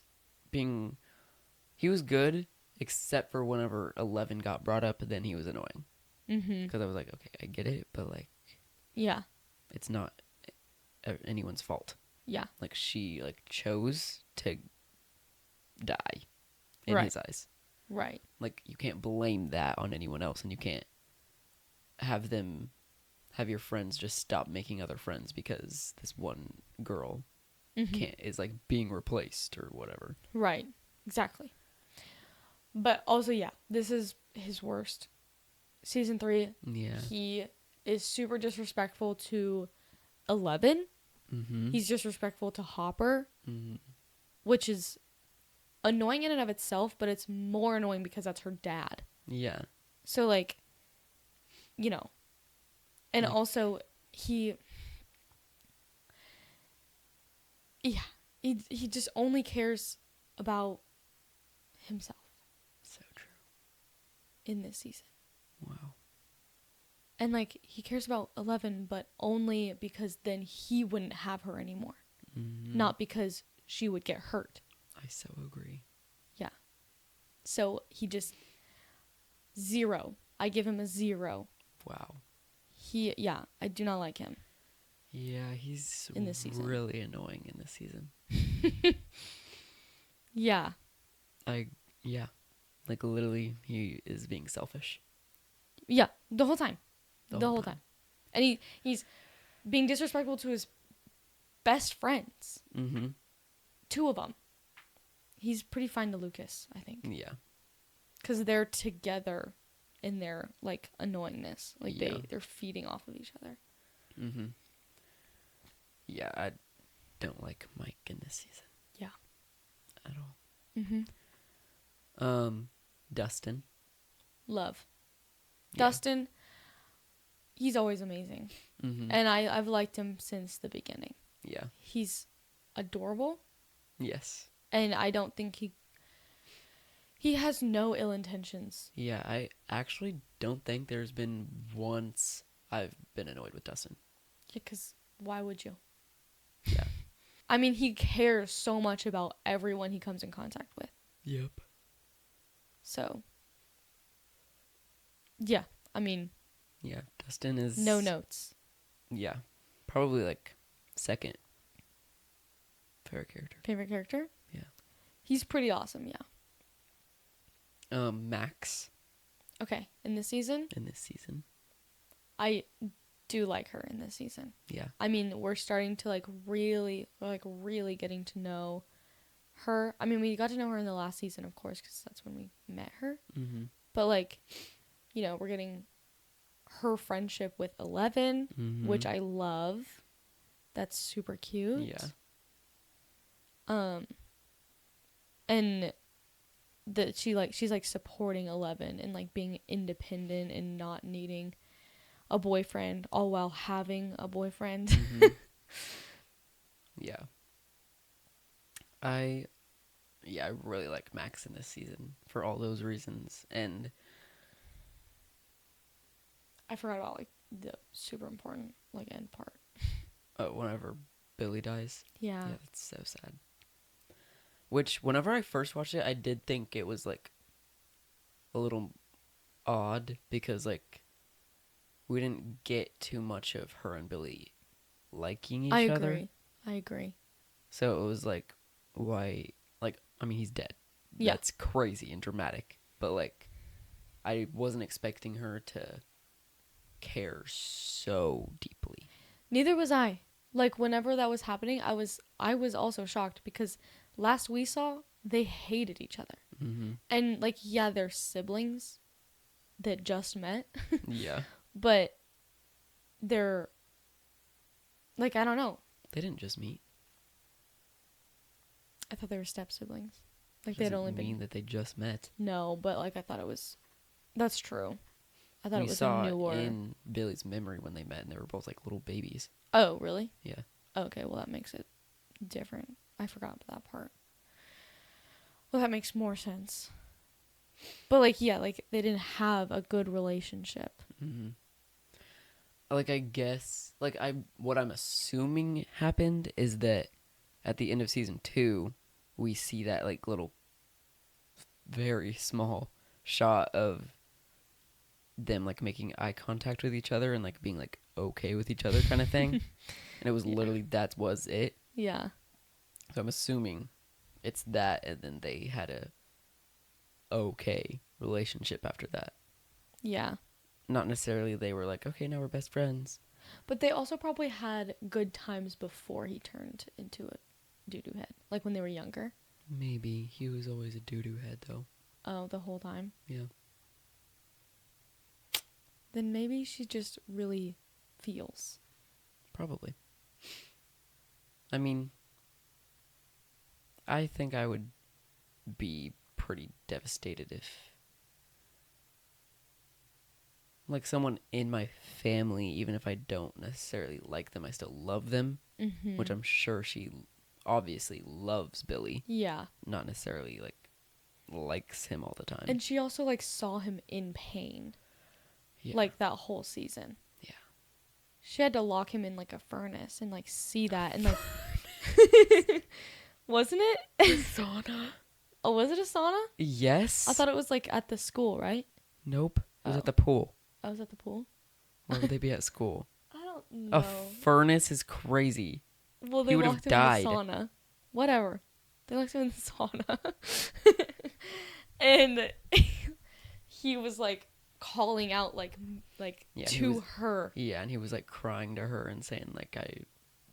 good, except for whenever 11 got brought up, then he was annoying. Mm-hmm. Because I was like, okay, I get it, but like, Yeah. it's not anyone's fault. Yeah. Like she like chose to die in Right. his eyes. Right. Like you can't blame that on anyone else, and you can't have your friends just stop making other friends because this one girl is like being replaced or whatever. Right. Exactly. But also, yeah, this is his worst. Season 3, Yeah. he is super disrespectful to 11. Mm-hmm. He's disrespectful to Hopper, Mm-hmm. which is annoying in and of itself, but it's more annoying because that's her dad. Yeah. So, like, you know. And Like- also, he just only cares about himself So true. in this season. Wow. And, like, he cares about 11, but only because then he wouldn't have her anymore. Mm-hmm. Not because she would get hurt. I so agree. Yeah. So, he just... 0. I give him a 0. Wow. I do not like him. Yeah, he's In this season. really annoying in this season. Yeah. Like literally, he is being selfish. Yeah, the whole time. The whole time. And he's being disrespectful to his best friends. Mm-hmm. 2 of them. He's pretty fine to Lucas, I think. Yeah. Because they're together in their, like, annoyingness. Like, Yeah. they're feeding off of each other. Mm-hmm. Yeah, I don't like Mike in this season. Yeah. At all. Mm-hmm. Dustin. Love. Yeah. Dustin, he's always amazing. Mm-hmm. And I've liked him since the beginning. Yeah. He's adorable. Yes. And I don't think he has no ill intentions. Yeah, I actually don't think there's been once I've been annoyed with Dustin. Yeah, because why would you? Yeah. I mean, he cares so much about everyone he comes in contact with. Yep. So, yeah, I mean, Yeah, Dustin is... no notes. Yeah. Probably, like, second favorite character. Favorite character? Yeah. He's pretty awesome, yeah. Max Okay, in this season, in this season. I do like her in this season. Yeah. I mean, we're starting to, really getting to know her. I mean, we got to know her in the last season, of course, because that's when we met her. Mm-hmm. But, we're getting her friendship with 11, Mm-hmm. which I love. That's super cute. Yeah. And that she's supporting 11 and being independent and not needing a boyfriend, all while having a boyfriend. Mm-hmm. Yeah. I really like Max in this season for all those reasons. And I forgot about the super important end part. whenever Billy dies. Yeah. Yeah, that's so sad. Which, whenever I first watched it, I did think it was, a little odd because, we didn't get too much of her and Billy liking each other. I agree. So it was, why, he's dead. Yeah. That's crazy and dramatic. But, I wasn't expecting her to care so deeply. Neither was I. Whenever that was happening, I was also shocked because last we saw, they hated each other. Mm-hmm. And, they're siblings that just met. Yeah. But they're, I don't know. They didn't just meet. I thought they were step-siblings. They'd Doesn't only mean been... that they just met. No, but, I thought it was... That's true. I thought We it was saw a newer... in Billy's memory when they met, and they were both, little babies. Oh, really? Yeah. Okay, well, that makes it different. I forgot that part. Well, that makes more sense. But, like, yeah, like, they didn't have a good relationship. Mm-hmm. Like, I guess, like, what I'm assuming happened is that at the end of season 2, we see that, like, little, very small shot of them, like, making eye contact with each other and, like, being, like, okay with each other kind of thing. And it was literally, that was it. Yeah. So I'm assuming it's that, and then they had a okay relationship after that. Yeah. Not necessarily they were like, okay, now we're best friends. But they also probably had good times before he turned into a doo-doo head. Like when they were younger. Maybe. He was always a doo-doo head, though. Oh, the whole time? Yeah. Then maybe she just really feels. Probably. I mean, I think I would be pretty devastated if, like, someone in my family, even if I don't necessarily like them, I still love them. Mm-hmm. Which I'm sure she obviously loves Billy. Yeah. Not necessarily, like, likes him all the time. And she also, like, saw him in pain. Yeah. Like, that whole season. Yeah. She had to lock him in, like, a furnace and, like, see that. And, like... Wasn't it? Sauna? Oh, was it a sauna? Yes. I thought it was, like, at the school, right? Nope. It was Oh. at the pool. I was at the pool. Where would they be at school? I don't know. A furnace is crazy. Well, they He would've locked him died. in the sauna. Whatever. They locked him in the sauna. And he was, like, calling out, like Yeah, to her. Yeah, and he was, like, crying to her and saying, like, I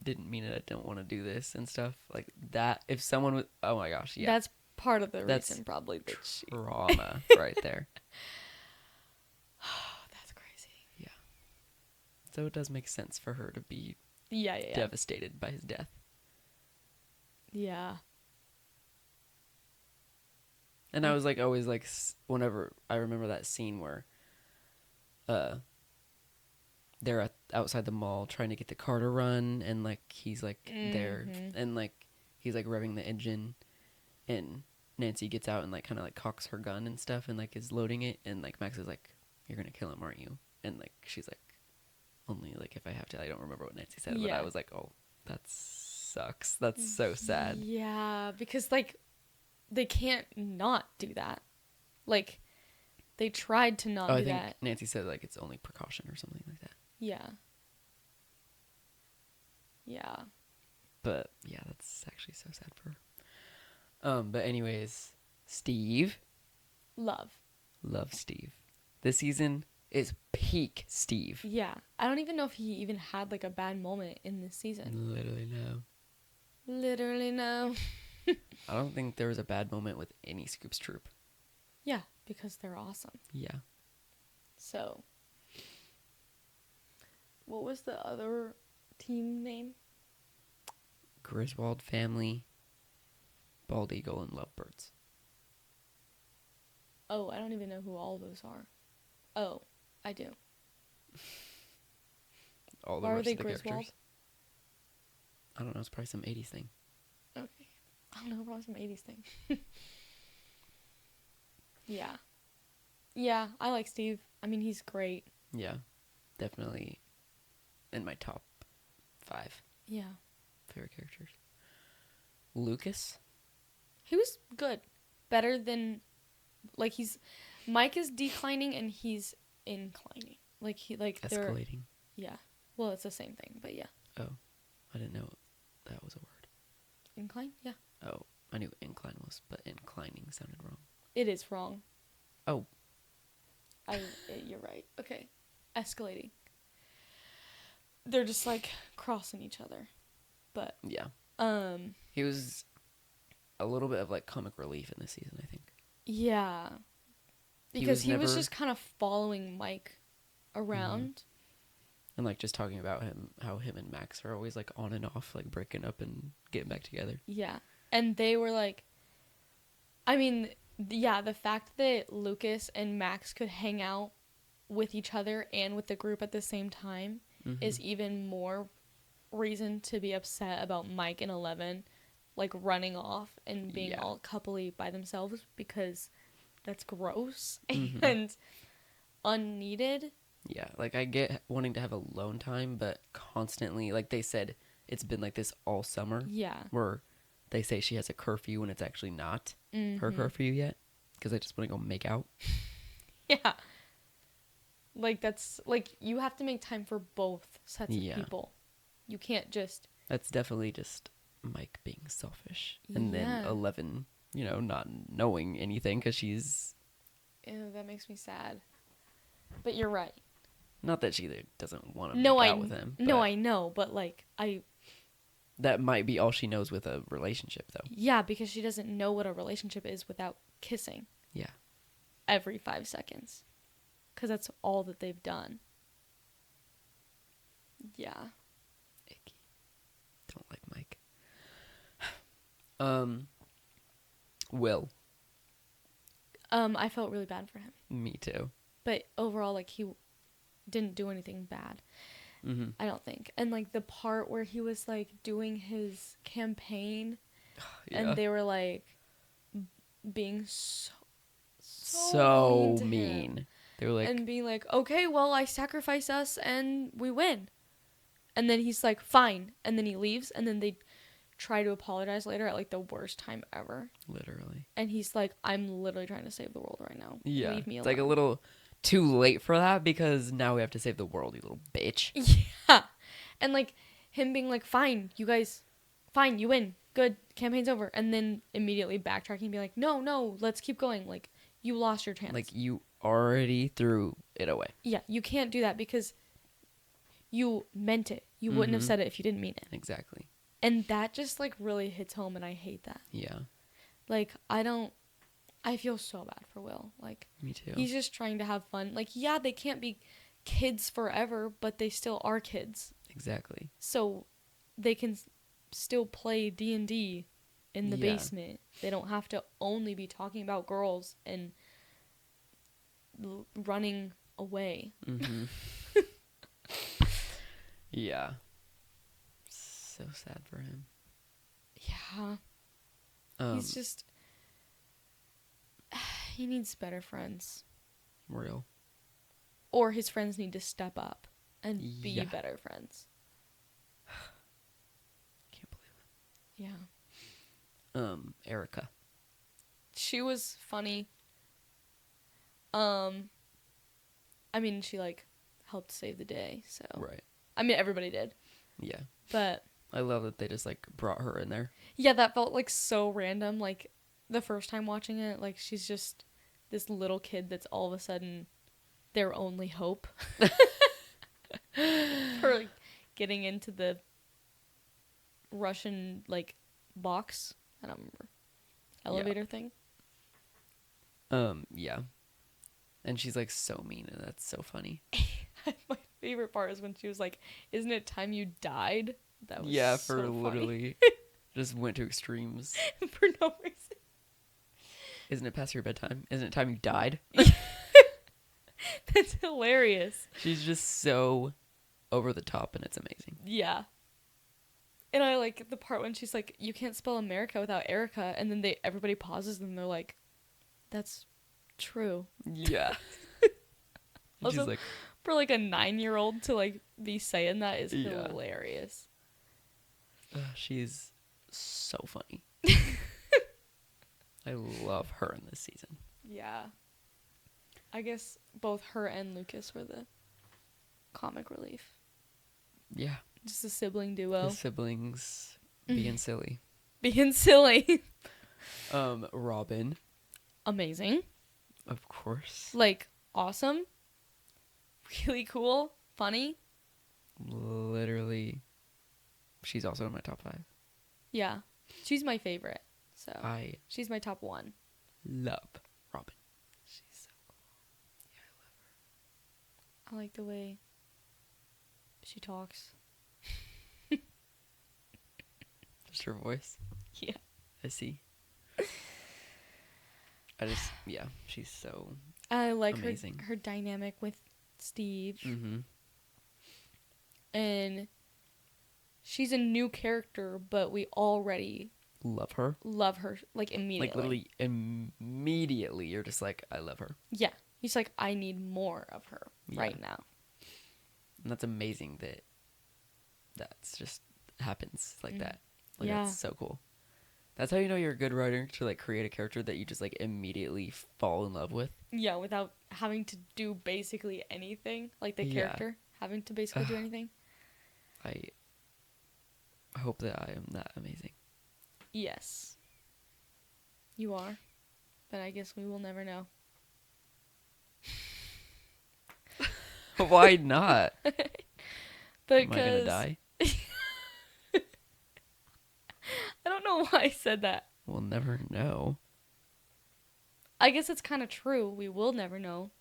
didn't mean it. I don't want to do this and stuff. Like, that. If someone was... Oh, my gosh. Yeah. That's part of the That's reason, probably, that she... Trauma right there. That's crazy. Yeah. So it does make sense for her to be Yeah. devastated by his death. Yeah. And I was like, always like, whenever I remember that scene where they're outside the mall trying to get the car to run, and like he's like there, and like he's like revving the engine, and Nancy gets out and like kind of like cocks her gun and stuff, and like is loading it, and like Max is like, "You're gonna kill him, aren't you?" And like she's like, "Only like if I have to." I don't remember what Nancy said, but I was like, "Oh, that sucks. That's so sad." Yeah, because like they can't not do that. Like they tried to not do I think that. Nancy said like it's only precaution or something like that. Yeah. Yeah. But yeah, that's actually so sad for her. But anyways, Steve. Love Steve. This season is peak Steve. Yeah. I don't even know if he even had like a bad moment in this season. Literally no. No. I don't think there was a bad moment with any Scoops troop. Yeah, because they're awesome. Yeah. So, what was the other team name? Griswold family, Bald Eagle, and Lovebirds. Oh, I don't even know who all those are. Oh, I do. All the Why are rest they of the Griswold? characters. I don't know. It's probably some 80s thing. Okay. I don't know, probably some 80s thing. Yeah. Yeah, I like Steve. I mean, he's great. Yeah. Definitely in my top 5 Yeah. favorite characters. Lucas? He was good. Better than, like, Mike is declining and he's inclining. Like, they're... Escalating. Yeah. Well, it's the same thing, but yeah. Oh. I didn't know that was a word. Incline? Yeah. Oh. I knew incline was, but inclining sounded wrong. It is wrong. Oh. You're right. Okay. Escalating. They're just, like, crossing each other. But, Yeah. He was a little bit of, like, comic relief in this season, I think. yeah. Because he was just kind of following Mike around. And, like, just talking about how him and Max are always, like, on and off, like, breaking up and getting back together. Yeah. And they were, like... I mean, yeah, the fact that Lucas and Max could hang out with each other and with the group at the same time is even more, reason to be upset about Mike and Eleven, like, running off and being Yeah. all coupley by themselves, because that's gross Mhm. and unneeded. Yeah, like I get wanting to have alone time, but constantly, like they said, it's been like this all summer Yeah. where they say she has a curfew when it's actually not her Mhm. curfew yet because they just want to go make out. Yeah. Like, that's, like, you have to make time for both sets of Yeah. people. You can't just, That's definitely just Mike being selfish. And then Yeah. 11, not knowing anything because she's. ew, that makes me sad. But you're right. Not that she doesn't want to No, make out with him. No, but I know, but, like, that might be all she knows with a relationship, though. yeah, because she doesn't know what a relationship is without kissing Yeah. every 5 seconds. Because that's all that they've done. Yeah. Icky. Don't like Mike. Will. I felt really bad for him. Me too. But overall, like, he didn't do anything bad. Mm-hmm. I don't think. And, like, the part where he was, like, doing his campaign Yeah. and they were, like, being so so to him. mean. They were like, And being like, okay, well, I sacrifice us and we win. And then he's like, fine. And then he leaves. And then they try to apologize later at, like, the worst time ever. literally. And he's like, I'm literally trying to save the world right now. Yeah. Leave me It's alone. like a little too late for that because now we have to save the world, you little bitch. Yeah. And, like, him being like, fine, you guys, fine, you win. Good. Campaign's over. And then immediately backtracking and be like, no, let's keep going. Like, you lost your chance. Like, you already threw it away. Yeah, you can't do that because you meant it. You wouldn't have Mhm. said it if you didn't mean it. Exactly. And that just, like, really hits home, and I hate that. Yeah. Like, I feel so bad for Will. Like, Me too. he's just trying to have fun. Like, yeah, they can't be kids forever, but they still are kids. Exactly. So they can still play D&D in the Yeah. basement. They don't have to only be talking about girls and running away. Mm-hmm. Yeah. So sad for him. Yeah. Um, He's just... He needs better friends. real. Or his friends need to step up and be Yeah. better friends. Can't believe Yeah. it. Erica. She was funny. I mean, she, like, helped save the day, so... Right. I mean, everybody did. Yeah. But... I love that they just, like, brought her in there. Yeah, that felt, like, so random. Like, the first time watching it, like, she's just this little kid that's all of a sudden their only hope. For, like, getting into the Russian, like, box. I don't remember. Elevator thing. Yeah. And she's, like, so mean, and that's so funny. My favorite part is when she was like, "Isn't it time you died?" That was Yeah, so for funny. literally just went to extremes. For no reason. Isn't it past your bedtime? Isn't it time you died? That's hilarious. She's just so over the top, and it's amazing. Yeah. And I like the part when she's like, "You can't spell America without Erica," and then everybody pauses and they're like, "That's true." Yeah. And Also, she's like, for like a 9-year-old to like be saying that is Yeah. hilarious. she's so funny. I love her in this season. Yeah. I guess both her and Lucas were the comic relief. Yeah. Just a sibling duo. The siblings being silly. Being silly. Robin, Amazing. of course. Like, awesome. Really cool. Funny. Literally, she's also in my top 5. Yeah. She's my favorite. So, I she's my top 1. love Robin. She's so cool. Yeah, I love her. I like the way she talks. Just her voice. Yeah. I see. Yeah, she's so. I like Amazing. her dynamic with Steve. Mm-hmm. And she's a new character, but we already Love her. love her, like, immediately. Like, literally immediately, you're just like, I love her. Yeah. He's like, I need more of her right Yeah. now. And that's amazing that that's just happens like Mm. that. Like, Yeah. that's so cool. That's how you know you're a good writer, to, like, create a character that you just, like, immediately fall in love with. Yeah, without having to do basically anything. Like, the Yeah. character having to basically do anything. I hope that I am that amazing. Yes. You are. But I guess we will never know. Why not? Because Am I gonna die? I don't know why I said that. We'll never know. I guess it's kind of true. We will never know.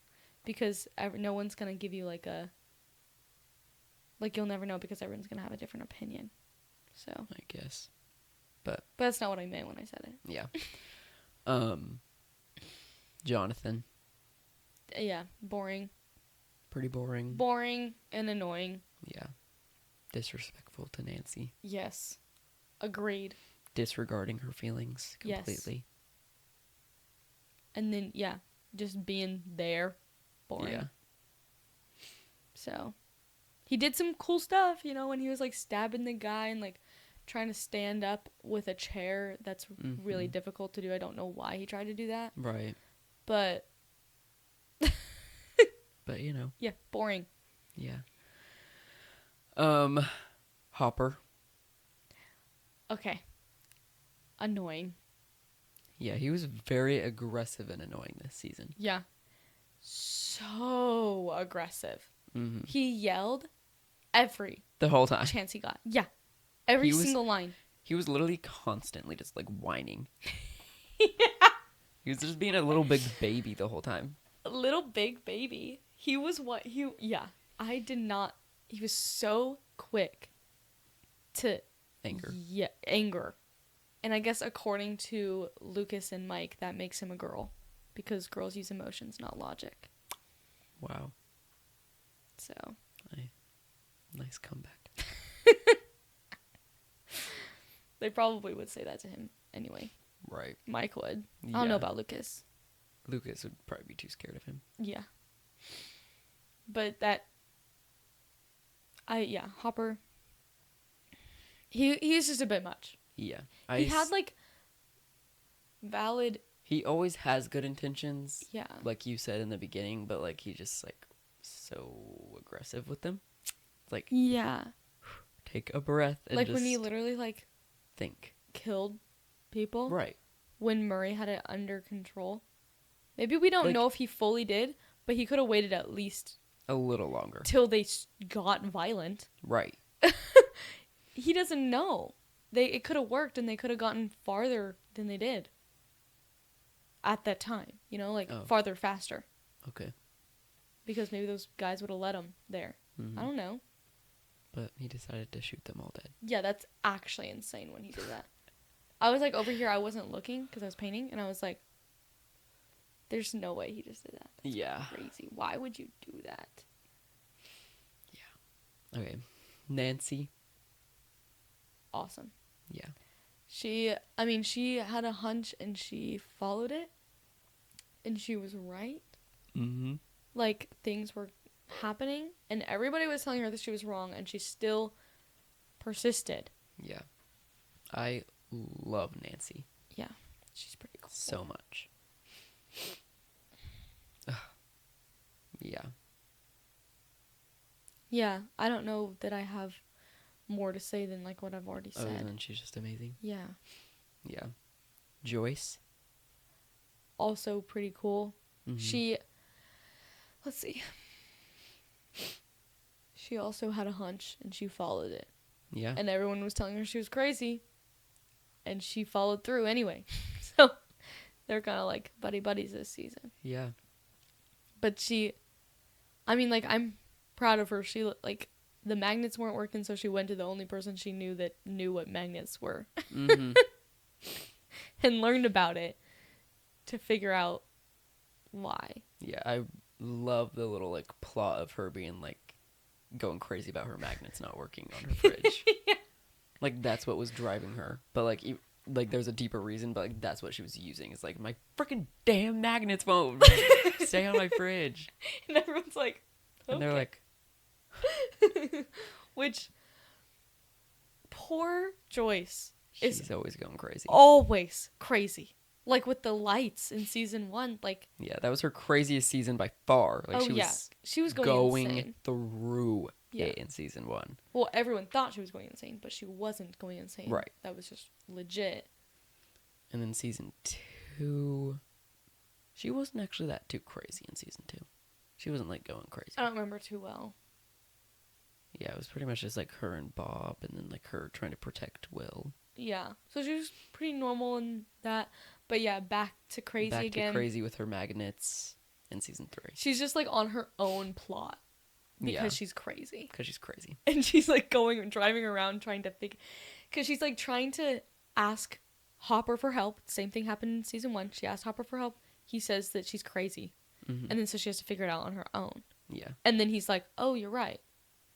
Because no one's going to give you, like, a... Like, you'll never know because everyone's going to have a different opinion. So... I guess. But that's not what I meant when I said it. Yeah. Jonathan. Yeah, boring. Pretty boring. Boring and annoying. Yeah. Disrespectful to Nancy. Yes. Agreed. Disregarding her feelings Yes. completely. And then, yeah, just being there. Boring. Yeah. So, he did some cool stuff, you know, when he was, like, stabbing the guy and, like, trying to stand up with a chair. That's really difficult to do. I don't know why he tried to do that. Right. But, But, you know. yeah, boring. Yeah. Hopper. Okay. Annoying. Yeah, he was very aggressive and annoying this season. Yeah. So aggressive. Mm-hmm. He yelled every The whole time. chance he got. Yeah. Every He was- single line. He was literally constantly just, like, whining. Yeah. He was just being a little big baby the whole time. A little big baby. He was what he... Yeah. I did not... He was so quick to... Anger. Yeah, anger. And I guess according to Lucas and Mike, that makes him a girl. Because girls use emotions, not logic. Wow. So... Nice comeback. They probably would say that to him anyway. Right. Mike would. I Yeah. don't know about Lucas. Lucas would probably be too scared of him. Yeah. But that... Hopper... He's just a bit much. Yeah. He had, like, valid... He always has good intentions, Yeah. like you said in the beginning, but, like, he just, like, so aggressive with them. Like, Yeah. take a breath and Like, just when he literally, like, think. killed people. Right. When Murray had it under control. Maybe we don't Like- know if he fully did, but he could have waited at least A little longer. till they got violent. Right. He doesn't know. It could have worked and they could have gotten farther than they did. At that time. You know, like, Oh. farther faster. Okay. Because maybe those guys would have let him there. Mhm. I don't know. But he decided to shoot them all dead. Yeah, that's actually insane when he did that. I was, like, over here, I wasn't looking because I was painting, and I was like, there's no way he just did that. That's Yeah. crazy. Why would you do that? Okay. Nancy. Awesome. Yeah. She had a hunch and she followed it. And she was right. Mm-hmm. Like, things were happening, and everybody was telling her that she was wrong, and she still persisted. Yeah. I love Nancy Yeah, she's pretty cool. so much. Yeah. Yeah, I don't know that I have more to say than, like, what I've already Other said. than she's just amazing. Yeah. Yeah. Joyce. Also pretty cool. Mhm. Let's see. She also had a hunch, and she followed it. Yeah. And everyone was telling her she was crazy. And she followed through anyway. So, they're kind of like buddy-buddies this season. Yeah. But I'm proud of her. She, like, the magnets weren't working, so she went to the only person she knew that knew what magnets were. Mm-hmm. And learned about it to figure out why. Yeah, I love the little, like, plot of her being, like, going crazy about her magnets not working on her fridge. Yeah. Like, that's what was driving her. But, like, like there's a deeper reason, but, like, that's what she was using. It's like, my freaking damn magnets won't stay on my fridge. And everyone's like, okay. And they're like... Which, poor Joyce She's always going crazy. always crazy. Like, with the lights in season 1, like... Yeah, that was her craziest season by far. Like, she was going insane. Through it in season 1. Well, everyone thought she was going insane, but she wasn't going insane. Right. That was just legit. And then season 2, she wasn't actually that too crazy in season 2. She wasn't, like, going crazy. I don't remember too well. Yeah, it was pretty much just, like, her and Bob, and then, like, her trying to protect Will. Yeah. So she was pretty normal in that. But yeah, back to crazy again. Back to crazy with her magnets in season 3. She's just, like, on her own plot. Because she's crazy. Because she's crazy. And she's, like, driving around trying to figure... Because she's, like, trying to ask Hopper for help. Same thing happened in season 1. She asked Hopper for help. He says that she's crazy. Mm-hmm. And then so she has to figure it out on her own. Yeah. And then he's like, oh, you're right.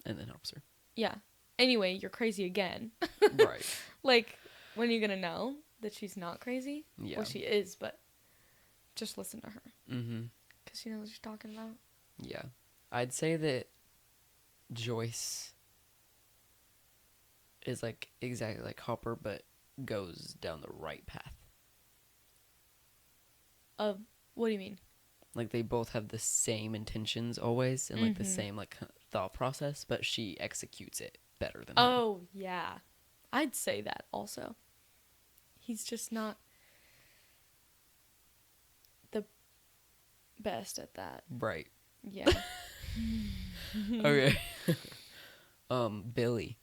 And then helps her. Yeah. Anyway, you're crazy again. Right. Like, when are you going to know that she's not crazy? Yeah. Well, she is, but just listen to her. Mm-hmm. Because she knows what she's talking about. Yeah. I'd say that Joyce is, like, exactly like Hopper, but goes down the right path. What do you mean? Like, they both have the same intentions always, and, like, the same, like, thought process, but she executes it better than him. Oh, yeah. I'd say that also. He's just not the best at that. Right. Yeah. Okay. Billy.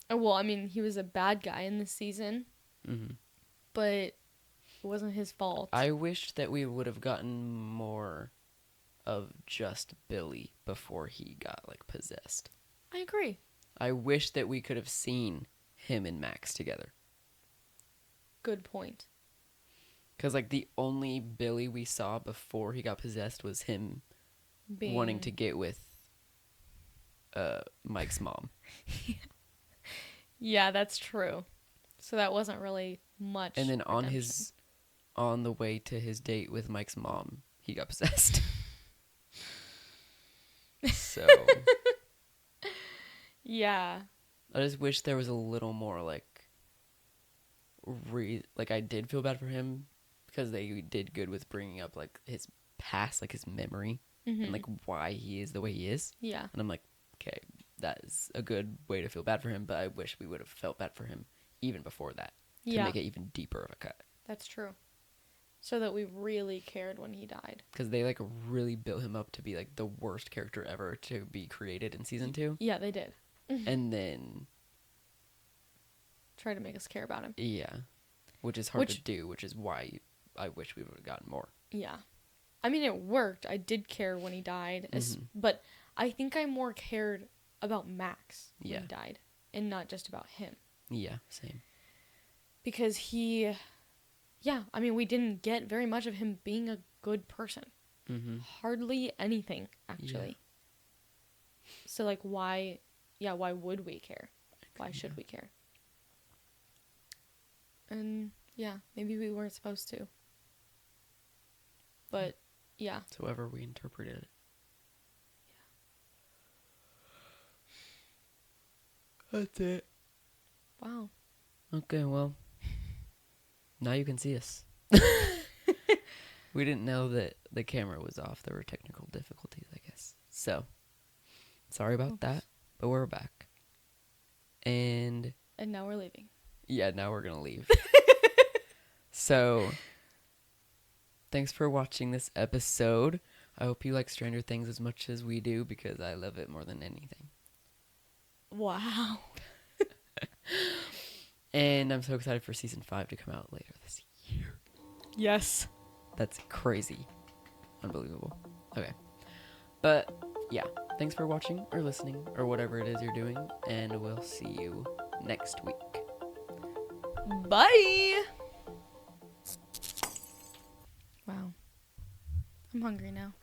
Oh, well, I mean, he was a bad guy in this season, Mm-hmm. but it wasn't his fault. I wish that we would have gotten more of just Billy before he got, like, possessed. I agree. I wish that we could have seen him and Max together. Good point. Because, like, the only Billy we saw before he got possessed was him wanting to get with Mike's mom. Yeah, that's true. So that wasn't really much. And then redemption. on the way to his date with Mike's mom, he got possessed. So Yeah. I just wish there was a little more, like, like, I did feel bad for him because they did good with bringing up, like, his past, like, his memory, and, like, why he is the way he is. Yeah. And I'm like, okay, that is a good way to feel bad for him, but I wish we would have felt bad for him even before that to make it even deeper of a cut. That's true. So that we really cared when he died. Because they, like, really built him up to be, like, the worst character ever to be created in season 2. Yeah, they did. And then... Try to make us care about him. Yeah. Which is hard to do, which is why I wish we would have gotten more. Yeah. I mean, it worked. I did care when he died. But I think I more cared about Max when he died. And not just about him. Yeah, same. Because he... Yeah, I mean, we didn't get very much of him being a good person. Mm-hmm. Hardly anything, actually. Yeah. So, like, why... Yeah, why would we care? Why should we care? And, yeah, maybe we weren't supposed to. But, yeah. It's however we interpreted it. Yeah. That's it. Wow. Okay, well. Now you can see us. We didn't know that the camera was off. There were technical difficulties, I guess. So, sorry about that. But we're back. And now we're leaving. Yeah, now we're going to leave. So, thanks for watching this episode. I hope you like Stranger Things as much as we do because I love it more than anything. Wow. And I'm so excited for season 5 to come out later this year. Yes. That's crazy. Unbelievable. Okay. But, yeah. Thanks for watching or listening or whatever it is you're doing. And we'll see you next week. Bye. Wow. I'm hungry now.